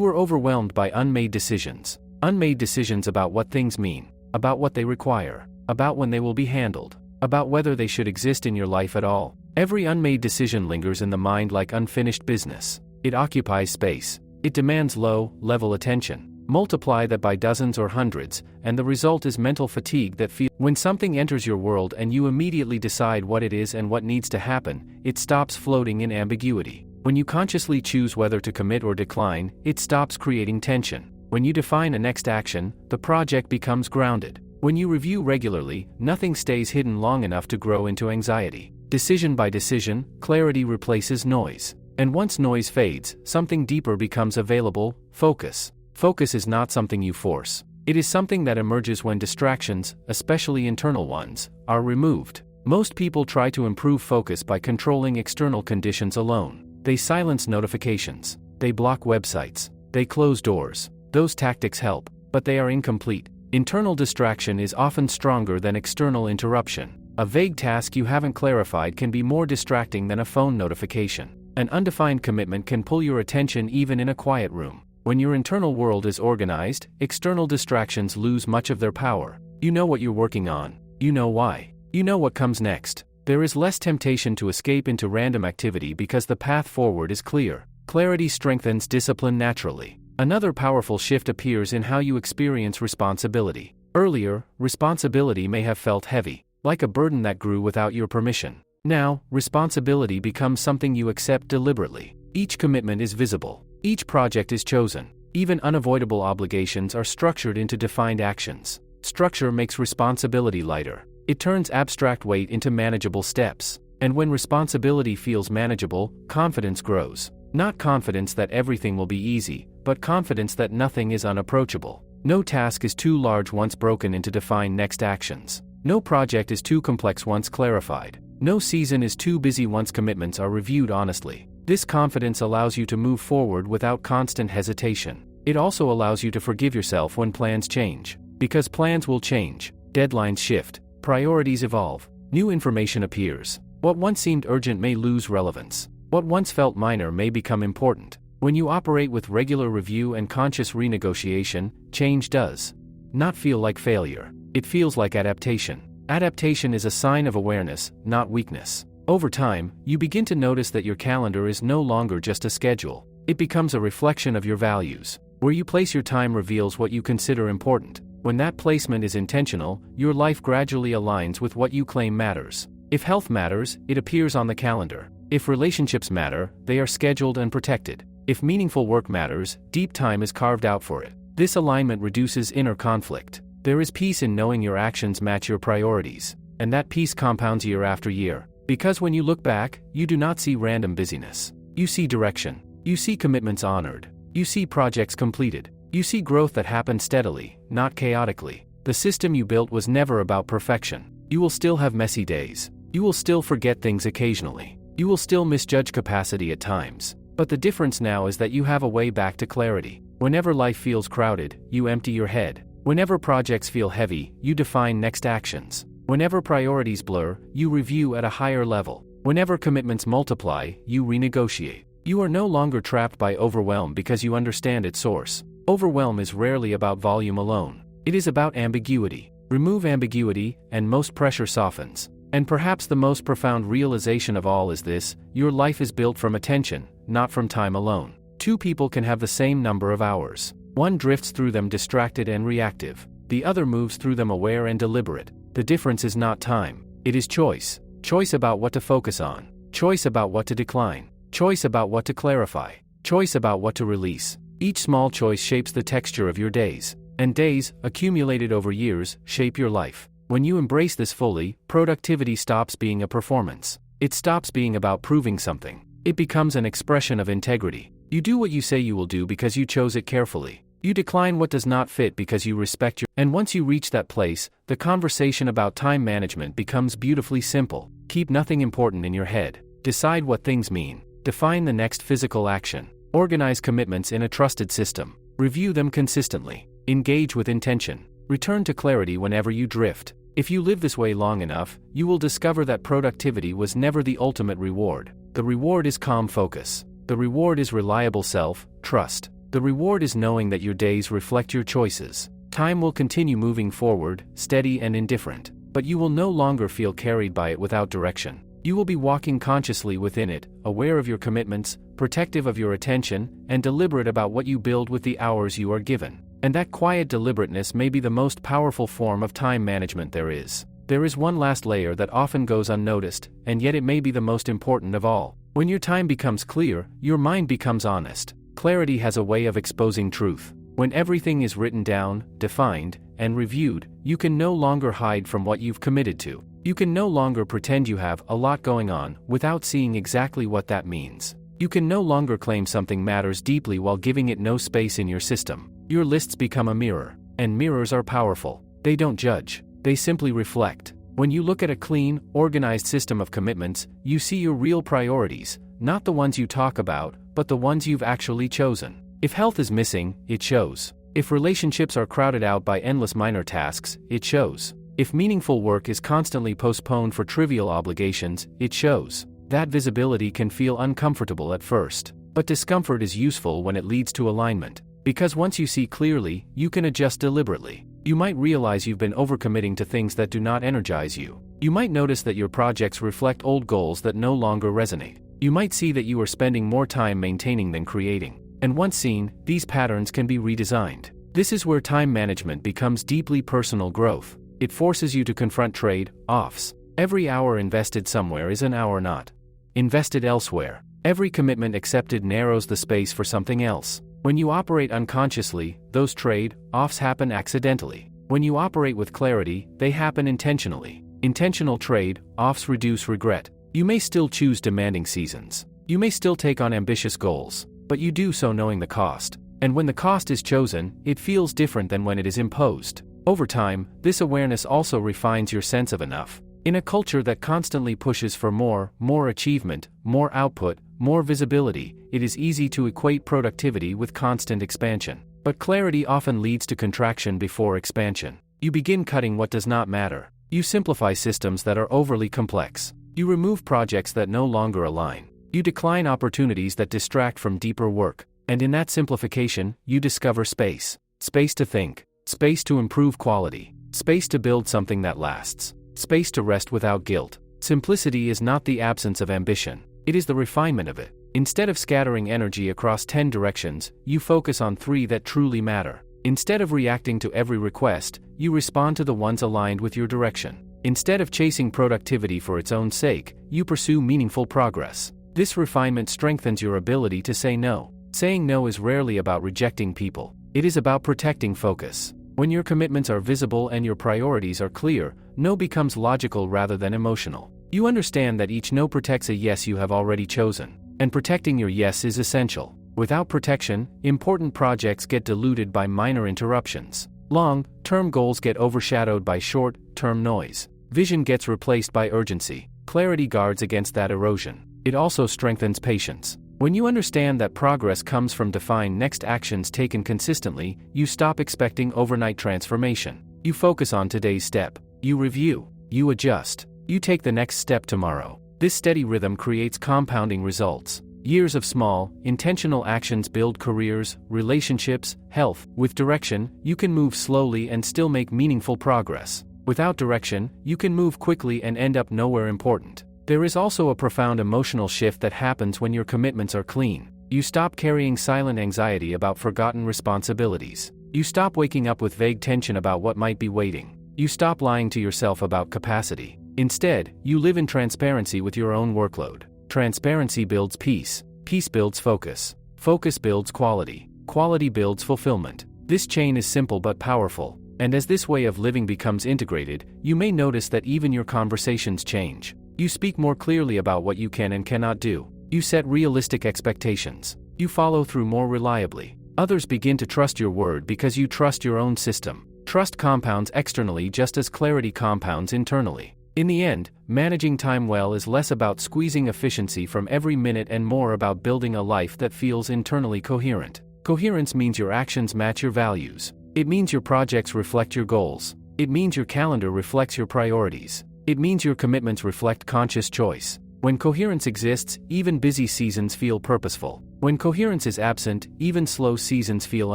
Speaker 1: were overwhelmed by unmade decisions. Unmade decisions about what things mean, about what they require, about when they will be handled, about whether they should exist in your life at all. Every unmade decision lingers in the mind like unfinished business. It occupies space. It demands low-level attention. Multiply that by dozens or hundreds, and the result is mental fatigue that feels. When something enters your world and you immediately decide what it is and what needs to happen, it stops floating in ambiguity. When you consciously choose whether to commit or decline, it stops creating tension. When you define a next action, the project becomes grounded. When you review regularly, nothing stays hidden long enough to grow into anxiety. Decision by decision, clarity replaces noise. And once noise fades, something deeper becomes available: focus. Focus is not something you force. It is something that emerges when distractions, especially internal ones, are removed. Most people try to improve focus by controlling external conditions alone. They silence notifications. They block websites. They close doors. Those tactics help, but they are incomplete. Internal distraction is often stronger than external interruption. A vague task you haven't clarified can be more distracting than a phone notification. An undefined commitment can pull your attention even in a quiet room. When your internal world is organized, external distractions lose much of their power. You know what you're working on. You know why. You know what comes next. There is less temptation to escape into random activity because the path forward is clear. Clarity strengthens discipline naturally. Another powerful shift appears in how you experience responsibility. Earlier, responsibility may have felt heavy, like a burden that grew without your permission. Now, responsibility becomes something you accept deliberately. Each commitment is visible. Each project is chosen. Even unavoidable obligations are structured into defined actions. Structure makes responsibility lighter. It turns abstract weight into manageable steps. And when responsibility feels manageable, confidence grows. Not confidence that everything will be easy, but confidence that nothing is unapproachable. No task is too large once broken into defined next actions. No project is too complex once clarified. No season is too busy once commitments are reviewed honestly. This confidence allows you to move forward without constant hesitation. It also allows you to forgive yourself when plans change. Because plans will change, deadlines shift, priorities evolve, new information appears. What once seemed urgent may lose relevance. What once felt minor may become important. When you operate with regular review and conscious renegotiation, change does not feel like failure. It feels like adaptation. Adaptation is a sign of awareness, not weakness. Over time, you begin to notice that your calendar is no longer just a schedule. It becomes a reflection of your values. Where you place your time reveals what you consider important. When that placement is intentional, your life gradually aligns with what you claim matters. If health matters, it appears on the calendar. If relationships matter, they are scheduled and protected. If meaningful work matters, deep time is carved out for it. This alignment reduces inner conflict. There is peace in knowing your actions match your priorities. And that peace compounds year after year. Because when you look back, you do not see random busyness. You see direction. You see commitments honored. You see projects completed. You see growth that happened steadily, not chaotically. The system you built was never about perfection. You will still have messy days. You will still forget things occasionally. You will still misjudge capacity at times. But the difference now is that you have a way back to clarity. Whenever life feels crowded, you empty your head. Whenever projects feel heavy, you define next actions. Whenever priorities blur, you review at a higher level. Whenever commitments multiply, you renegotiate. You are no longer trapped by overwhelm because you understand its source. Overwhelm is rarely about volume alone. It is about ambiguity. Remove ambiguity, and most pressure softens. And perhaps the most profound realization of all is this: your life is built from attention, not from time alone. Two people can have the same number of hours. One drifts through them distracted and reactive. The other moves through them aware and deliberate. The difference is not time. It is choice. Choice about what to focus on. Choice about what to decline. Choice about what to clarify. Choice about what to release. Each small choice shapes the texture of your days. And days, accumulated over years, shape your life. When you embrace this fully, productivity stops being a performance. It stops being about proving something. It becomes an expression of integrity. You do what you say you will do because you chose it carefully. You decline what does not fit because you respect your. And once you reach that place, the conversation about time management becomes beautifully simple. Keep nothing important in your head. Decide what things mean. Define the next physical action. Organize commitments in a trusted system. Review them consistently. Engage with intention. Return to clarity whenever you drift. If you live this way long enough, you will discover that productivity was never the ultimate reward. The reward is calm focus. The reward is reliable self-trust. The reward is knowing that your days reflect your choices. Time will continue moving forward, steady and indifferent, but you will no longer feel carried by it without direction. You will be walking consciously within it, aware of your commitments, protective of your attention, and deliberate about what you build with the hours you are given. And that quiet deliberateness may be the most powerful form of time management there is. There is one last layer that often goes unnoticed, and yet it may be the most important of all. When your time becomes clear, your mind becomes honest. Clarity has a way of exposing truth. When everything is written down, defined, and reviewed, you can no longer hide from what you've committed to. You can no longer pretend you have a lot going on without seeing exactly what that means. You can no longer claim something matters deeply while giving it no space in your system. Your lists become a mirror, and mirrors are powerful. They don't judge, they simply reflect. When you look at a clean, organized system of commitments, you see your real priorities, not the ones you talk about, but the ones you've actually chosen. If health is missing, it shows. If relationships are crowded out by endless minor tasks, it shows. If meaningful work is constantly postponed for trivial obligations, it shows. That visibility can feel uncomfortable at first, but discomfort is useful when it leads to alignment. Because once you see clearly, you can adjust deliberately. You might realize you've been overcommitting to things that do not energize you. You might notice that your projects reflect old goals that no longer resonate. You might see that you are spending more time maintaining than creating. And once seen, these patterns can be redesigned. This is where time management becomes deeply personal growth. It forces you to confront trade-offs. Every hour invested somewhere is an hour not invested elsewhere. Every commitment accepted narrows the space for something else. When you operate unconsciously, those trade-offs happen accidentally. When you operate with clarity, they happen intentionally. Intentional trade-offs reduce regret. You may still choose demanding seasons. You may still take on ambitious goals, but you do so knowing the cost. And when the cost is chosen, it feels different than when it is imposed. Over time, this awareness also refines your sense of enough. In a culture that constantly pushes for more achievement, more output, more visibility, it is easy to equate productivity with constant expansion. But clarity often leads to contraction before expansion. You begin cutting what does not matter. You simplify systems that are overly complex. You remove projects that no longer align. You decline opportunities that distract from deeper work. And in that simplification, you discover space. Space to think. Space to improve quality. Space to build something that lasts. Space to rest without guilt. Simplicity is not the absence of ambition. It is the refinement of it. Instead of scattering energy across 10 directions, you focus on 3 that truly matter. Instead of reacting to every request, you respond to the ones aligned with your direction. Instead of chasing productivity for its own sake, you pursue meaningful progress. This refinement strengthens your ability to say no. Saying no is rarely about rejecting people. It is about protecting focus. When your commitments are visible and your priorities are clear, no becomes logical rather than emotional. You understand that each no protects a yes you have already chosen. And protecting your yes is essential. Without protection, important projects get diluted by minor interruptions. Long-term goals get overshadowed by short-term noise. Vision gets replaced by urgency. Clarity guards against that erosion. It also strengthens patience. When you understand that progress comes from defined next actions taken consistently, you stop expecting overnight transformation. You focus on today's step. You review. You adjust. You take the next step tomorrow. This steady rhythm creates compounding results. Years of small, intentional actions build careers, relationships, health. With direction, you can move slowly and still make meaningful progress. Without direction, you can move quickly and end up nowhere important. There is also a profound emotional shift that happens when your commitments are clean. You stop carrying silent anxiety about forgotten responsibilities. You stop waking up with vague tension about what might be waiting. You stop lying to yourself about capacity. Instead, you live in transparency with your own workload. Transparency builds peace. Peace builds focus. Focus builds quality. Quality builds fulfillment. This chain is simple but powerful. And as this way of living becomes integrated, you may notice that even your conversations change. You speak more clearly about what you can and cannot do. You set realistic expectations. You follow through more reliably. Others begin to trust your word because you trust your own system. Trust compounds externally just as clarity compounds internally. In the end, managing time well is less about squeezing efficiency from every minute and more about building a life that feels internally coherent. Coherence means your actions match your values. It means your projects reflect your goals. It means your calendar reflects your priorities. It means your commitments reflect conscious choice. When coherence exists, even busy seasons feel purposeful. When coherence is absent, even slow seasons feel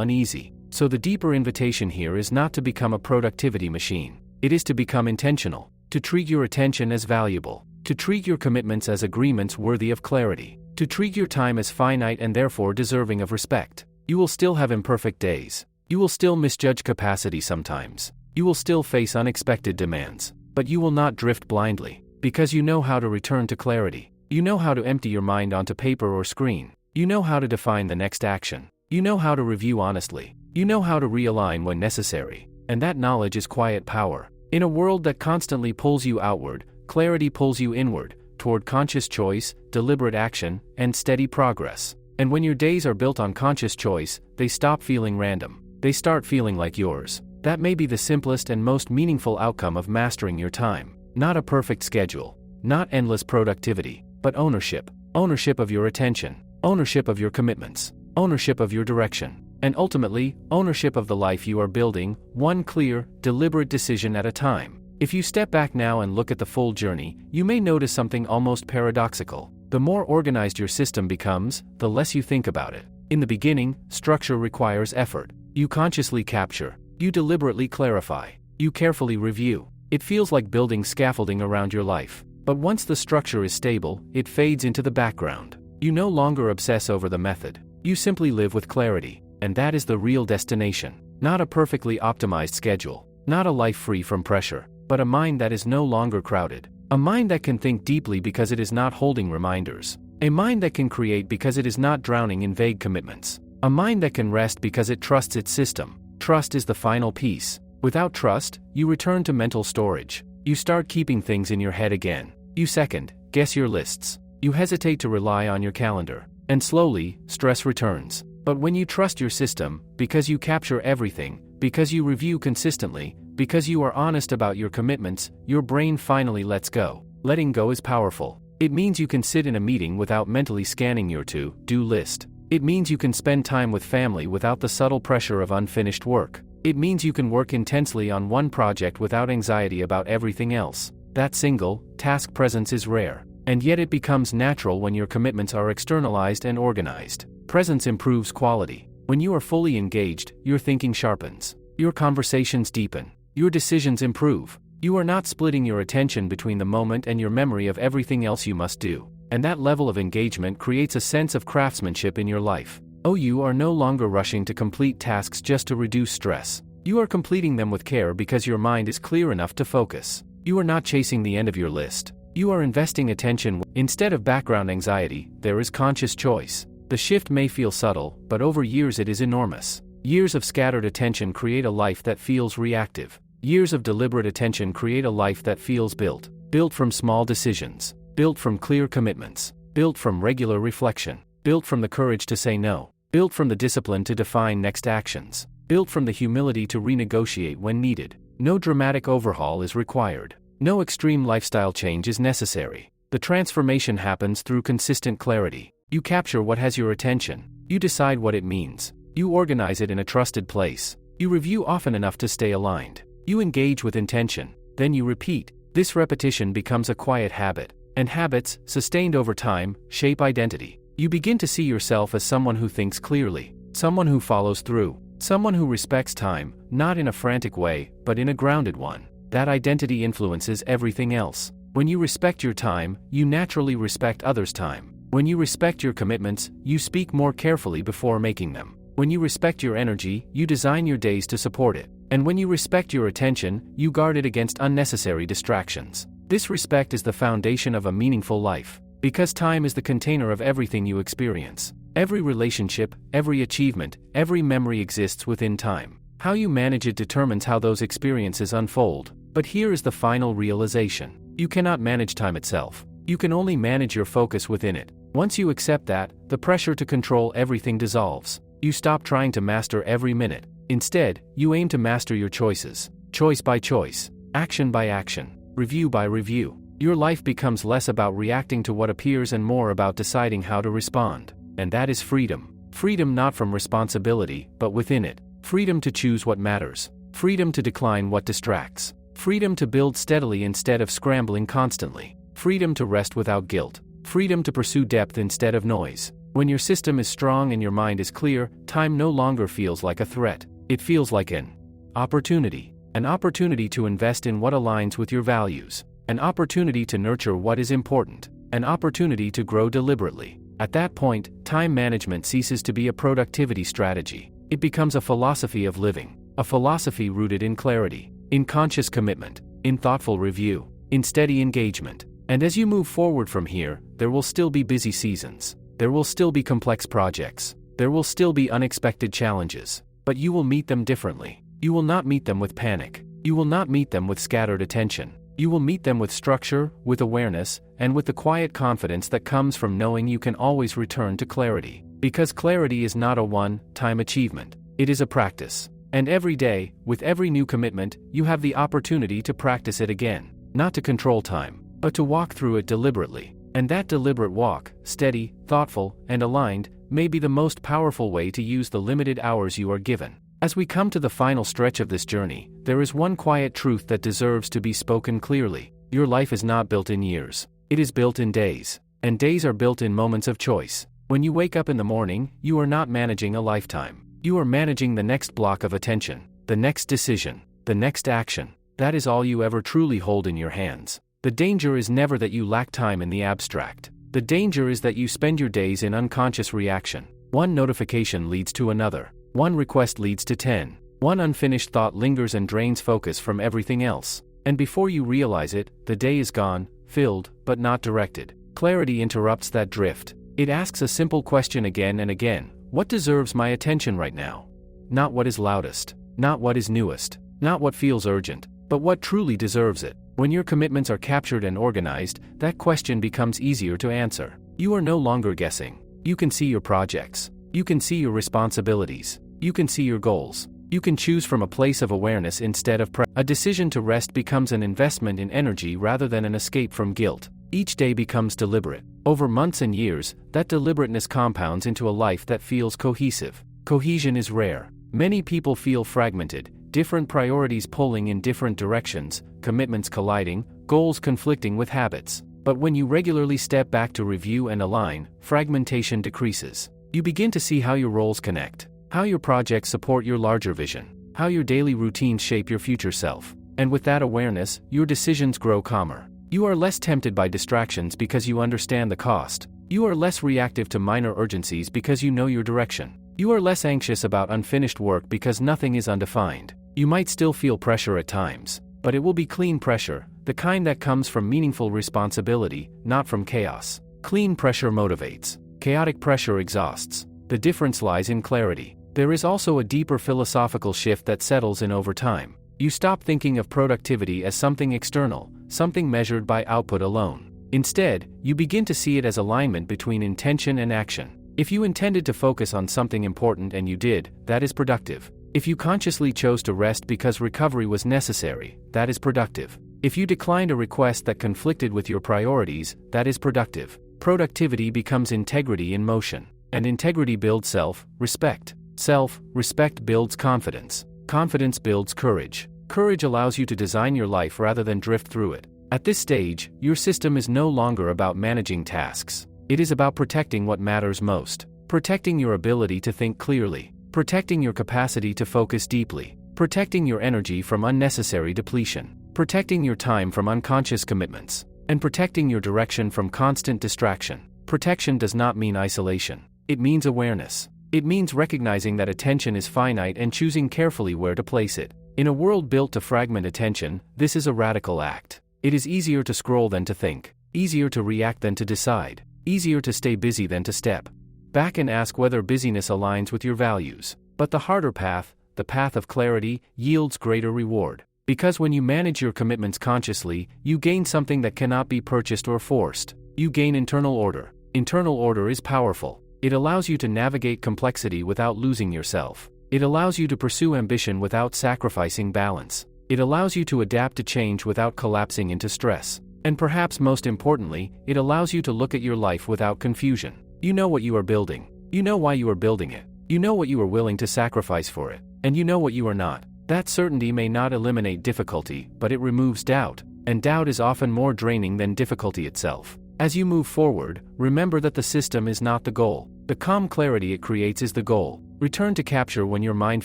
Speaker 1: uneasy. So the deeper invitation here is not to become a productivity machine. It is to become intentional, to treat your attention as valuable, to treat your commitments as agreements worthy of clarity, to treat your time as finite and therefore deserving of respect. You will still have imperfect days. You will still misjudge capacity sometimes. You will still face unexpected demands. But you will not drift blindly, because you know how to return to clarity. You know how to empty your mind onto paper or screen. You know how to define the next action. You know how to review honestly. You know how to realign when necessary. And that knowledge is quiet power. In a world that constantly pulls you outward, clarity pulls you inward, toward conscious choice, deliberate action, and steady progress. And when your days are built on conscious choice, they stop feeling random. They start feeling like yours. That may be the simplest and most meaningful outcome of mastering your time. Not a perfect schedule. Not endless productivity, but ownership. Ownership of your attention. Ownership of your commitments. Ownership of your direction. And ultimately, ownership of the life you are building, one clear, deliberate decision at a time. If you step back now and look at the full journey, you may notice something almost paradoxical. The more organized your system becomes, the less you think about it. In the beginning, structure requires effort. You consciously capture. You deliberately clarify. You carefully review. It feels like building scaffolding around your life. But once the structure is stable, it fades into the background. You no longer obsess over the method. You simply live with clarity. And that is the real destination. Not a perfectly optimized schedule. Not a life free from pressure. But a mind that is no longer crowded. A mind that can think deeply because it is not holding reminders. A mind that can create because it is not drowning in vague commitments. A mind that can rest because it trusts its system. Trust is the final piece. Without trust, you return to mental storage. You start keeping things in your head again. You second guess your lists. You hesitate to rely on your calendar. And slowly, stress returns. But when you trust your system, because you capture everything, because you review consistently, because you are honest about your commitments, your brain finally lets go. Letting go is powerful. It means you can sit in a meeting without mentally scanning your to-do list. It means you can spend time with family without the subtle pressure of unfinished work. It means you can work intensely on one project without anxiety about everything else. That single, task presence is rare. And yet it becomes natural when your commitments are externalized and organized. Presence improves quality. When you are fully engaged, your thinking sharpens. Your conversations deepen. Your decisions improve. You are not splitting your attention between the moment and your memory of everything else you must do. And that level of engagement creates a sense of craftsmanship in your life. You are no longer rushing to complete tasks just to reduce stress. You are completing them with care because your mind is clear enough to focus. You are not chasing the end of your list. You are investing attention. Instead of background anxiety, there is conscious choice. The shift may feel subtle, but over years it is enormous. Years of scattered attention create a life that feels reactive. Years of deliberate attention create a life that feels built. Built from small decisions. Built from clear commitments. Built from regular reflection. Built from the courage to say no. Built from the discipline to define next actions. Built from the humility to renegotiate when needed. No dramatic overhaul is required. No extreme lifestyle change is necessary. The transformation happens through consistent clarity. You capture what has your attention. You decide what it means. You organize it in a trusted place. You review often enough to stay aligned. You engage with intention. Then you repeat. This repetition becomes a quiet habit. And habits, sustained over time, shape identity. You begin to see yourself as someone who thinks clearly. Someone who follows through. Someone who respects time, not in a frantic way, but in a grounded one. That identity influences everything else. When you respect your time, you naturally respect others' time. When you respect your commitments, you speak more carefully before making them. When you respect your energy, you design your days to support it. And when you respect your attention, you guard it against unnecessary distractions. This respect is the foundation of a meaningful life. Because time is the container of everything you experience. Every relationship, every achievement, every memory exists within time. How you manage it determines how those experiences unfold. But here is the final realization. You cannot manage time itself. You can only manage your focus within it. Once you accept that, the pressure to control everything dissolves. You stop trying to master every minute. Instead, you aim to master your choices. Choice by choice. Action by action. Review by review. Your life becomes less about reacting to what appears and more about deciding how to respond. And that is freedom. Freedom not from responsibility, but within it. Freedom to choose what matters. Freedom to decline what distracts. Freedom to build steadily instead of scrambling constantly. Freedom to rest without guilt. Freedom to pursue depth instead of noise. When your system is strong and your mind is clear, time no longer feels like a threat. It feels like an opportunity. An opportunity to invest in what aligns with your values. An opportunity to nurture what is important. An opportunity to grow deliberately. At that point, time management ceases to be a productivity strategy. It becomes a philosophy of living, a philosophy rooted in clarity, in conscious commitment, in thoughtful review, in steady engagement. And as you move forward from here, there will still be busy seasons. There will still be complex projects. There will still be unexpected challenges. But you will meet them differently. You will not meet them with panic. You will not meet them with scattered attention. You will meet them with structure, with awareness, and with the quiet confidence that comes from knowing you can always return to clarity. Because clarity is not a one-time achievement. It is a practice. And every day, with every new commitment, you have the opportunity to practice it again. Not to control time, but to walk through it deliberately. And that deliberate walk, steady, thoughtful, and aligned, may be the most powerful way to use the limited hours you are given. As we come to the final stretch of this journey, there is one quiet truth that deserves to be spoken clearly. Your life is not built in years. It is built in days. And days are built in moments of choice. When you wake up in the morning, you are not managing a lifetime. You are managing the next block of attention, the next decision, the next action. That is all you ever truly hold in your hands. The danger is never that you lack time in the abstract. The danger is that you spend your days in unconscious reaction. One notification leads to another. One request leads to 10. One unfinished thought lingers and drains focus from everything else. And before you realize it, the day is gone, filled, but not directed. Clarity interrupts that drift. It asks a simple question again and again. What deserves my attention right now? Not what is loudest. Not what is newest. Not what feels urgent. But what truly deserves it. When your commitments are captured and organized, that question becomes easier to answer. You are no longer guessing. You can see your projects. You can see your responsibilities. You can see your goals. You can choose from a place of awareness instead of pressure. A decision to rest becomes an investment in energy rather than an escape from guilt. Each day becomes deliberate. Over months and years, that deliberateness compounds into a life that feels cohesive. Cohesion is rare. Many people feel fragmented, different priorities pulling in different directions, commitments colliding, goals conflicting with habits. But when you regularly step back to review and align, fragmentation decreases. You begin to see how your roles connect, how your projects support your larger vision, how your daily routines shape your future self. And with that awareness, your decisions grow calmer. You are less tempted by distractions because you understand the cost. You are less reactive to minor urgencies because you know your direction. You are less anxious about unfinished work because nothing is undefined. You might still feel pressure at times, but it will be clean pressure, the kind that comes from meaningful responsibility, not from chaos. Clean pressure motivates. Chaotic pressure exhausts. The difference lies in clarity. There is also a deeper philosophical shift that settles in over time. You stop thinking of productivity as something external, something measured by output alone. Instead, you begin to see it as alignment between intention and action. If you intended to focus on something important and you did, that is productive. If you consciously chose to rest because recovery was necessary, that is productive. If you declined a request that conflicted with your priorities, that is productive. Productivity becomes integrity in motion. And integrity builds self-respect. Self-respect builds confidence. Confidence builds courage. Courage allows you to design your life rather than drift through it. At this stage, your system is no longer about managing tasks. It is about protecting what matters most. Protecting your ability to think clearly. Protecting your capacity to focus deeply. Protecting your energy from unnecessary depletion. Protecting your time from unconscious commitments. And protecting your direction from constant distraction. Protection does not mean isolation. It means awareness. It means recognizing that attention is finite and choosing carefully where to place it. In a world built to fragment attention, this is a radical act. It is easier to scroll than to think. Easier to react than to decide. Easier to stay busy than to step back and ask whether busyness aligns with your values. But the harder path, the path of clarity, yields greater reward. Because when you manage your commitments consciously, you gain something that cannot be purchased or forced. You gain internal order. Internal order is powerful. It allows you to navigate complexity without losing yourself. It allows you to pursue ambition without sacrificing balance. It allows you to adapt to change without collapsing into stress. And perhaps most importantly, it allows you to look at your life without confusion. You know what you are building. You know why you are building it. You know what you are willing to sacrifice for it. And you know what you are not. That certainty may not eliminate difficulty, but it removes doubt. And doubt is often more draining than difficulty itself. As you move forward, remember that the system is not the goal. The calm clarity it creates is the goal. Return to capture when your mind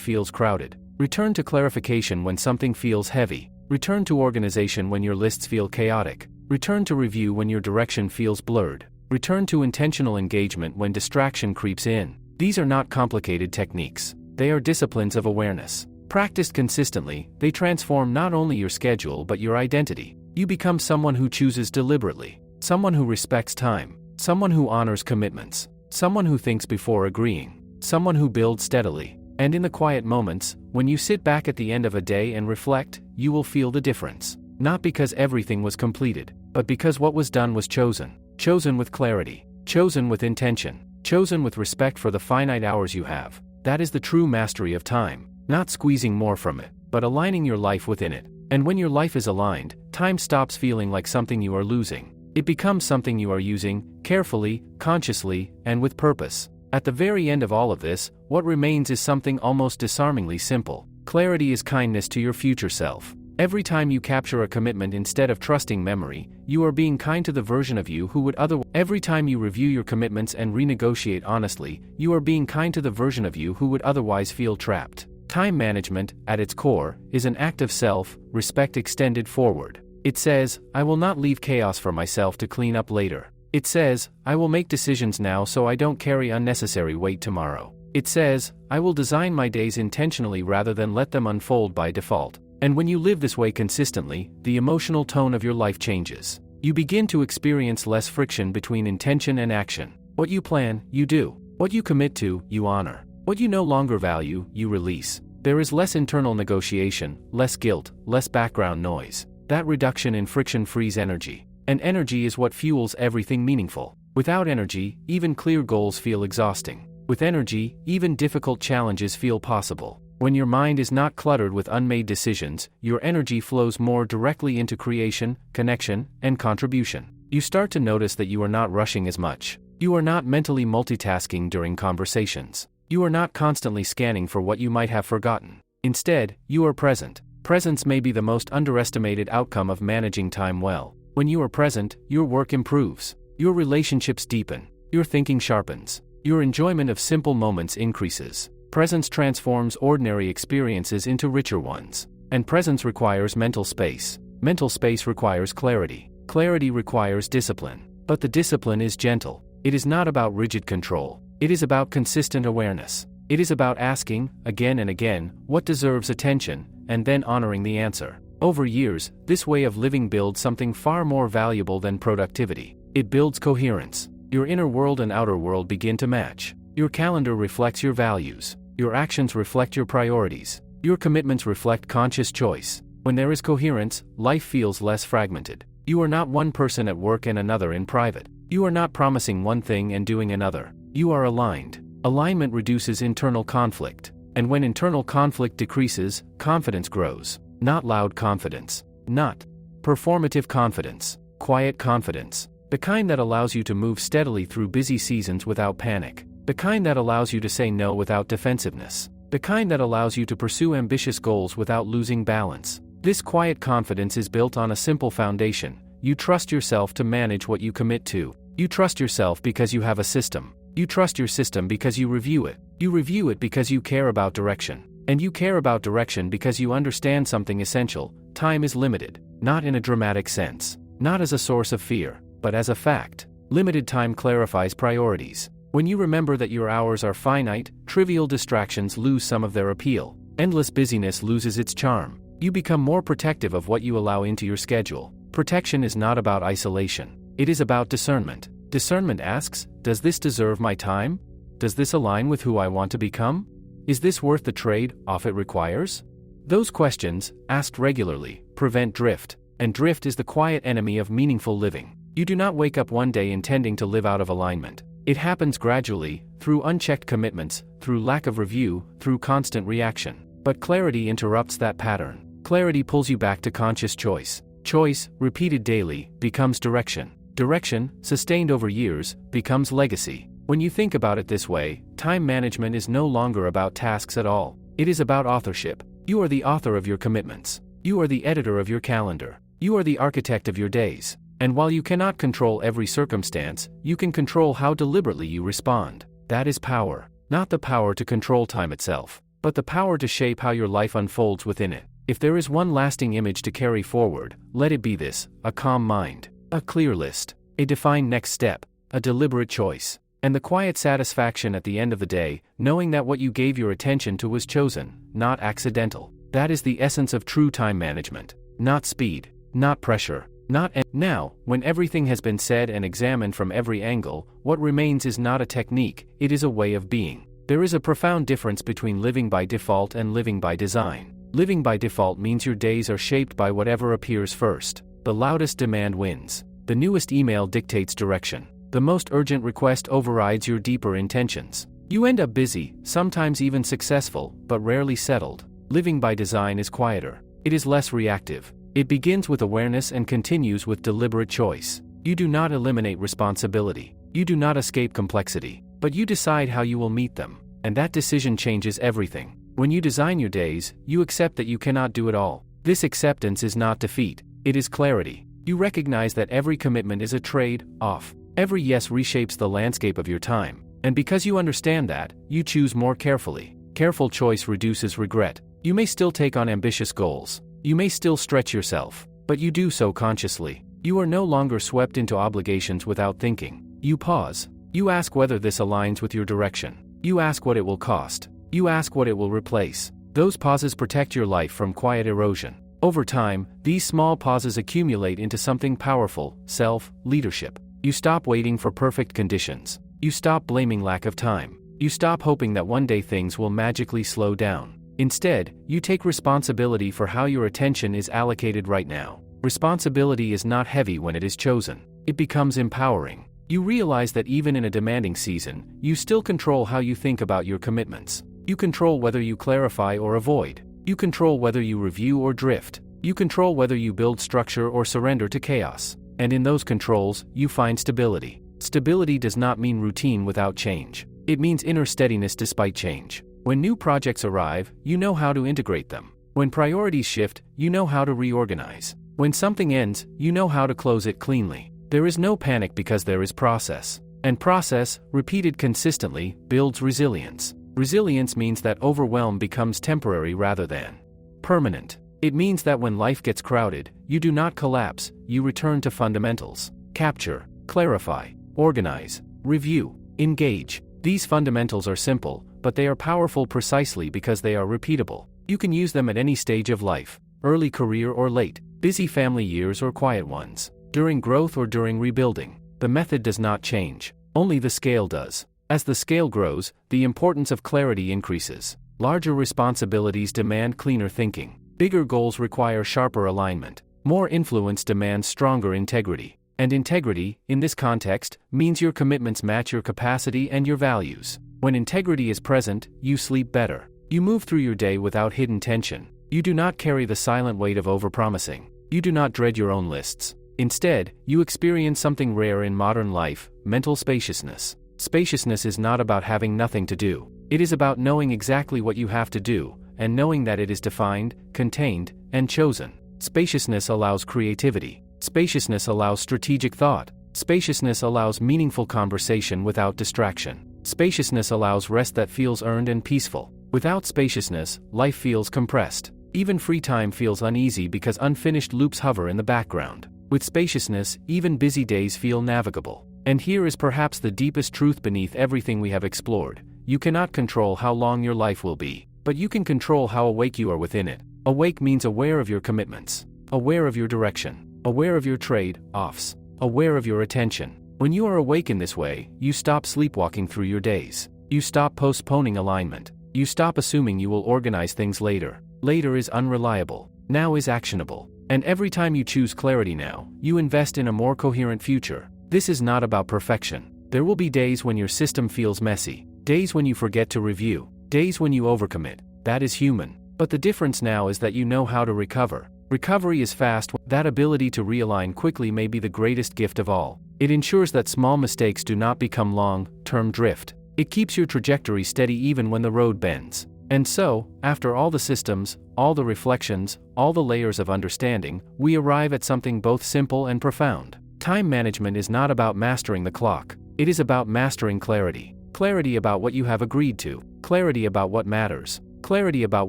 Speaker 1: feels crowded. Return to clarification when something feels heavy. Return to organization when your lists feel chaotic. Return to review when your direction feels blurred. Return to intentional engagement when distraction creeps in. These are not complicated techniques. They are disciplines of awareness. Practiced consistently, they transform not only your schedule but your identity. You become someone who chooses deliberately, someone who respects time, someone who honors commitments, someone who thinks before agreeing, someone who builds steadily. And in the quiet moments, when you sit back at the end of a day and reflect, you will feel the difference. Not because everything was completed, but because what was done was chosen. Chosen with clarity, chosen with intention, chosen with respect for the finite hours you have. That is the true mastery of time. Not squeezing more from it, but aligning your life within it. And when your life is aligned, time stops feeling like something you are losing. It becomes something you are using, carefully, consciously, and with purpose. At the very end of all of this, what remains is something almost disarmingly simple. Clarity is kindness to your future self. Every time you capture a commitment instead of trusting memory, you are being kind to the version of you who would otherwise. Every time you review your commitments and renegotiate honestly, you are being kind to the version of you who would otherwise feel trapped. Time management, at its core, is an act of self-respect extended forward. It says, I will not leave chaos for myself to clean up later. It says, I will make decisions now so I don't carry unnecessary weight tomorrow. It says, I will design my days intentionally rather than let them unfold by default. And when you live this way consistently, the emotional tone of your life changes. You begin to experience less friction between intention and action. What you plan, you do. What you commit to, you honor. What you no longer value, you release. There is less internal negotiation, less guilt, less background noise. That reduction in friction frees energy. And energy is what fuels everything meaningful. Without energy, even clear goals feel exhausting. With energy, even difficult challenges feel possible. When your mind is not cluttered with unmade decisions, your energy flows more directly into creation, connection, and contribution. You start to notice that you are not rushing as much. You are not mentally multitasking during conversations. You are not constantly scanning for what you might have forgotten. Instead, you are present. Presence may be the most underestimated outcome of managing time well. When you are present, your work improves. Your relationships deepen. Your thinking sharpens. Your enjoyment of simple moments increases. Presence transforms ordinary experiences into richer ones. And presence requires mental space. Mental space requires clarity. Clarity requires discipline. But the discipline is gentle. It is not about rigid control. It is about consistent awareness. It is about asking, again and again, what deserves attention, and then honoring the answer. Over years, this way of living builds something far more valuable than productivity. It builds coherence. Your inner world and outer world begin to match. Your calendar reflects your values. Your actions reflect your priorities. Your commitments reflect conscious choice. When there is coherence, life feels less fragmented. You are not one person at work and another in private. You are not promising one thing and doing another. You are aligned. Alignment reduces internal conflict. And when internal conflict decreases, confidence grows. Not loud confidence. Not performative confidence. Quiet confidence. The kind that allows you to move steadily through busy seasons without panic. The kind that allows you to say no without defensiveness. The kind that allows you to pursue ambitious goals without losing balance. This quiet confidence is built on a simple foundation. You trust yourself to manage what you commit to. You trust yourself because you have a system. You trust your system because you review it. You review it because you care about direction. And you care about direction because you understand something essential. Time is limited. Not in a dramatic sense. Not as a source of fear, but as a fact. Limited time clarifies priorities. When you remember that your hours are finite, trivial distractions lose some of their appeal. Endless busyness loses its charm. You become more protective of what you allow into your schedule. Protection is not about isolation. It is about discernment. Discernment asks, does this deserve my time? Does this align with who I want to become? Is this worth the trade-off it requires? Those questions, asked regularly, prevent drift. And drift is the quiet enemy of meaningful living. You do not wake up one day intending to live out of alignment. It happens gradually, through unchecked commitments, through lack of review, through constant reaction. But clarity interrupts that pattern. Clarity pulls you back to conscious choice. Choice, repeated daily, becomes direction. Direction, sustained over years, becomes legacy. When you think about it this way, time management is no longer about tasks at all. It is about authorship. You are the author of your commitments. You are the editor of your calendar. You are the architect of your days. And while you cannot control every circumstance, you can control how deliberately you respond. That is power. Not the power to control time itself, but the power to shape how your life unfolds within it. If there is one lasting image to carry forward, let it be this: a calm mind, a clear list, a defined next step, a deliberate choice. And the quiet satisfaction at the end of the day, knowing that what you gave your attention to was chosen, not accidental. That is the essence of true time management. Not speed, not pressure, not now, when everything has been said and examined from every angle, what remains is not a technique, it is a way of being. There is a profound difference between living by default and living by design. Living by default means your days are shaped by whatever appears first. The loudest demand wins. The newest email dictates direction. The most urgent request overrides your deeper intentions. You end up busy, sometimes even successful, but rarely settled. Living by design is quieter. It is less reactive. It begins with awareness and continues with deliberate choice. You do not eliminate responsibility. You do not escape complexity, but you decide how you will meet them. And that decision changes everything. When you design your days, you accept that you cannot do it all. This acceptance is not defeat, it is clarity. You recognize that every commitment is a trade-off. Every yes reshapes the landscape of your time. And because you understand that, you choose more carefully. Careful choice reduces regret. You may still take on ambitious goals. You may still stretch yourself, but you do so consciously. You are no longer swept into obligations without thinking. You pause. You ask whether this aligns with your direction. You ask what it will cost. You ask what it will replace. Those pauses protect your life from quiet erosion. Over time, these small pauses accumulate into something powerful: self-leadership. You stop waiting for perfect conditions. You stop blaming lack of time. You stop hoping that one day things will magically slow down. Instead, you take responsibility for how your attention is allocated right now. Responsibility is not heavy when it is chosen. It becomes empowering. You realize that even in a demanding season, you still control how you think about your commitments. You control whether you clarify or avoid. You control whether you review or drift. You control whether you build structure or surrender to chaos. And in those controls, you find stability. Stability does not mean routine without change. It means inner steadiness despite change. When new projects arrive, you know how to integrate them. When priorities shift, you know how to reorganize. When something ends, you know how to close it cleanly. There is no panic because there is process. And process, repeated consistently, builds resilience. Resilience means that overwhelm becomes temporary rather than permanent. It means that when life gets crowded, you do not collapse, you return to fundamentals. Capture, clarify, organize, review, engage. These fundamentals are simple, but they are powerful precisely because they are repeatable. You can use them at any stage of life, early career or late, busy family years or quiet ones, during growth or during rebuilding. The method does not change, only the scale does. As the scale grows, the importance of clarity increases. Larger responsibilities demand cleaner thinking. Bigger goals require sharper alignment. More influence demands stronger integrity. And integrity, in this context, means your commitments match your capacity and your values. When integrity is present, you sleep better. You move through your day without hidden tension. You do not carry the silent weight of overpromising. You do not dread your own lists. Instead, you experience something rare in modern life: mental spaciousness. Spaciousness is not about having nothing to do. It is about knowing exactly what you have to do, and knowing that it is defined, contained, and chosen. Spaciousness allows creativity. Spaciousness allows strategic thought. Spaciousness allows meaningful conversation without distraction. Spaciousness allows rest that feels earned and peaceful. Without spaciousness, life feels compressed. Even free time feels uneasy because unfinished loops hover in the background. With spaciousness, even busy days feel navigable. And here is perhaps the deepest truth beneath everything we have explored. You cannot control how long your life will be, but you can control how awake you are within it. Awake means aware of your commitments, aware of your direction, aware of your trade-offs, aware of your attention. When you are awake in this way, you stop sleepwalking through your days. You stop postponing alignment. You stop assuming you will organize things later. Later is unreliable. Now is actionable. And every time you choose clarity now, you invest in a more coherent future. This is not about perfection. There will be days when your system feels messy, days when you forget to review, days when you overcommit. That is human. But the difference now is that you know how to recover. Recovery is fast. That ability to realign quickly may be the greatest gift of all. It ensures that small mistakes do not become long-term drift. It keeps your trajectory steady even when the road bends. And so, after all the systems, all the reflections, all the layers of understanding, we arrive at something both simple and profound. Time management is not about mastering the clock. It is about mastering clarity. Clarity about what you have agreed to. Clarity about what matters. Clarity about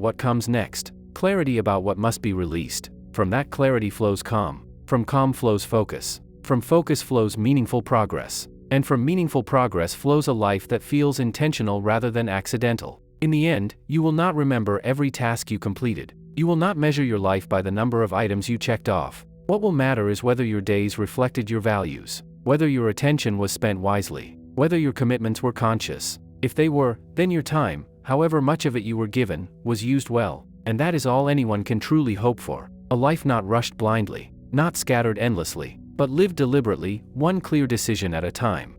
Speaker 1: what comes next. Clarity about what must be released. From that clarity flows calm. From calm flows focus. From focus flows meaningful progress. And from meaningful progress flows a life that feels intentional rather than accidental. In the end, you will not remember every task you completed. You will not measure your life by the number of items you checked off. What will matter is whether your days reflected your values, whether your attention was spent wisely, whether your commitments were conscious. If they were, then your time, however much of it you were given, was used well. And that is all anyone can truly hope for. A life not rushed blindly, not scattered endlessly, but lived deliberately, one clear decision at a time.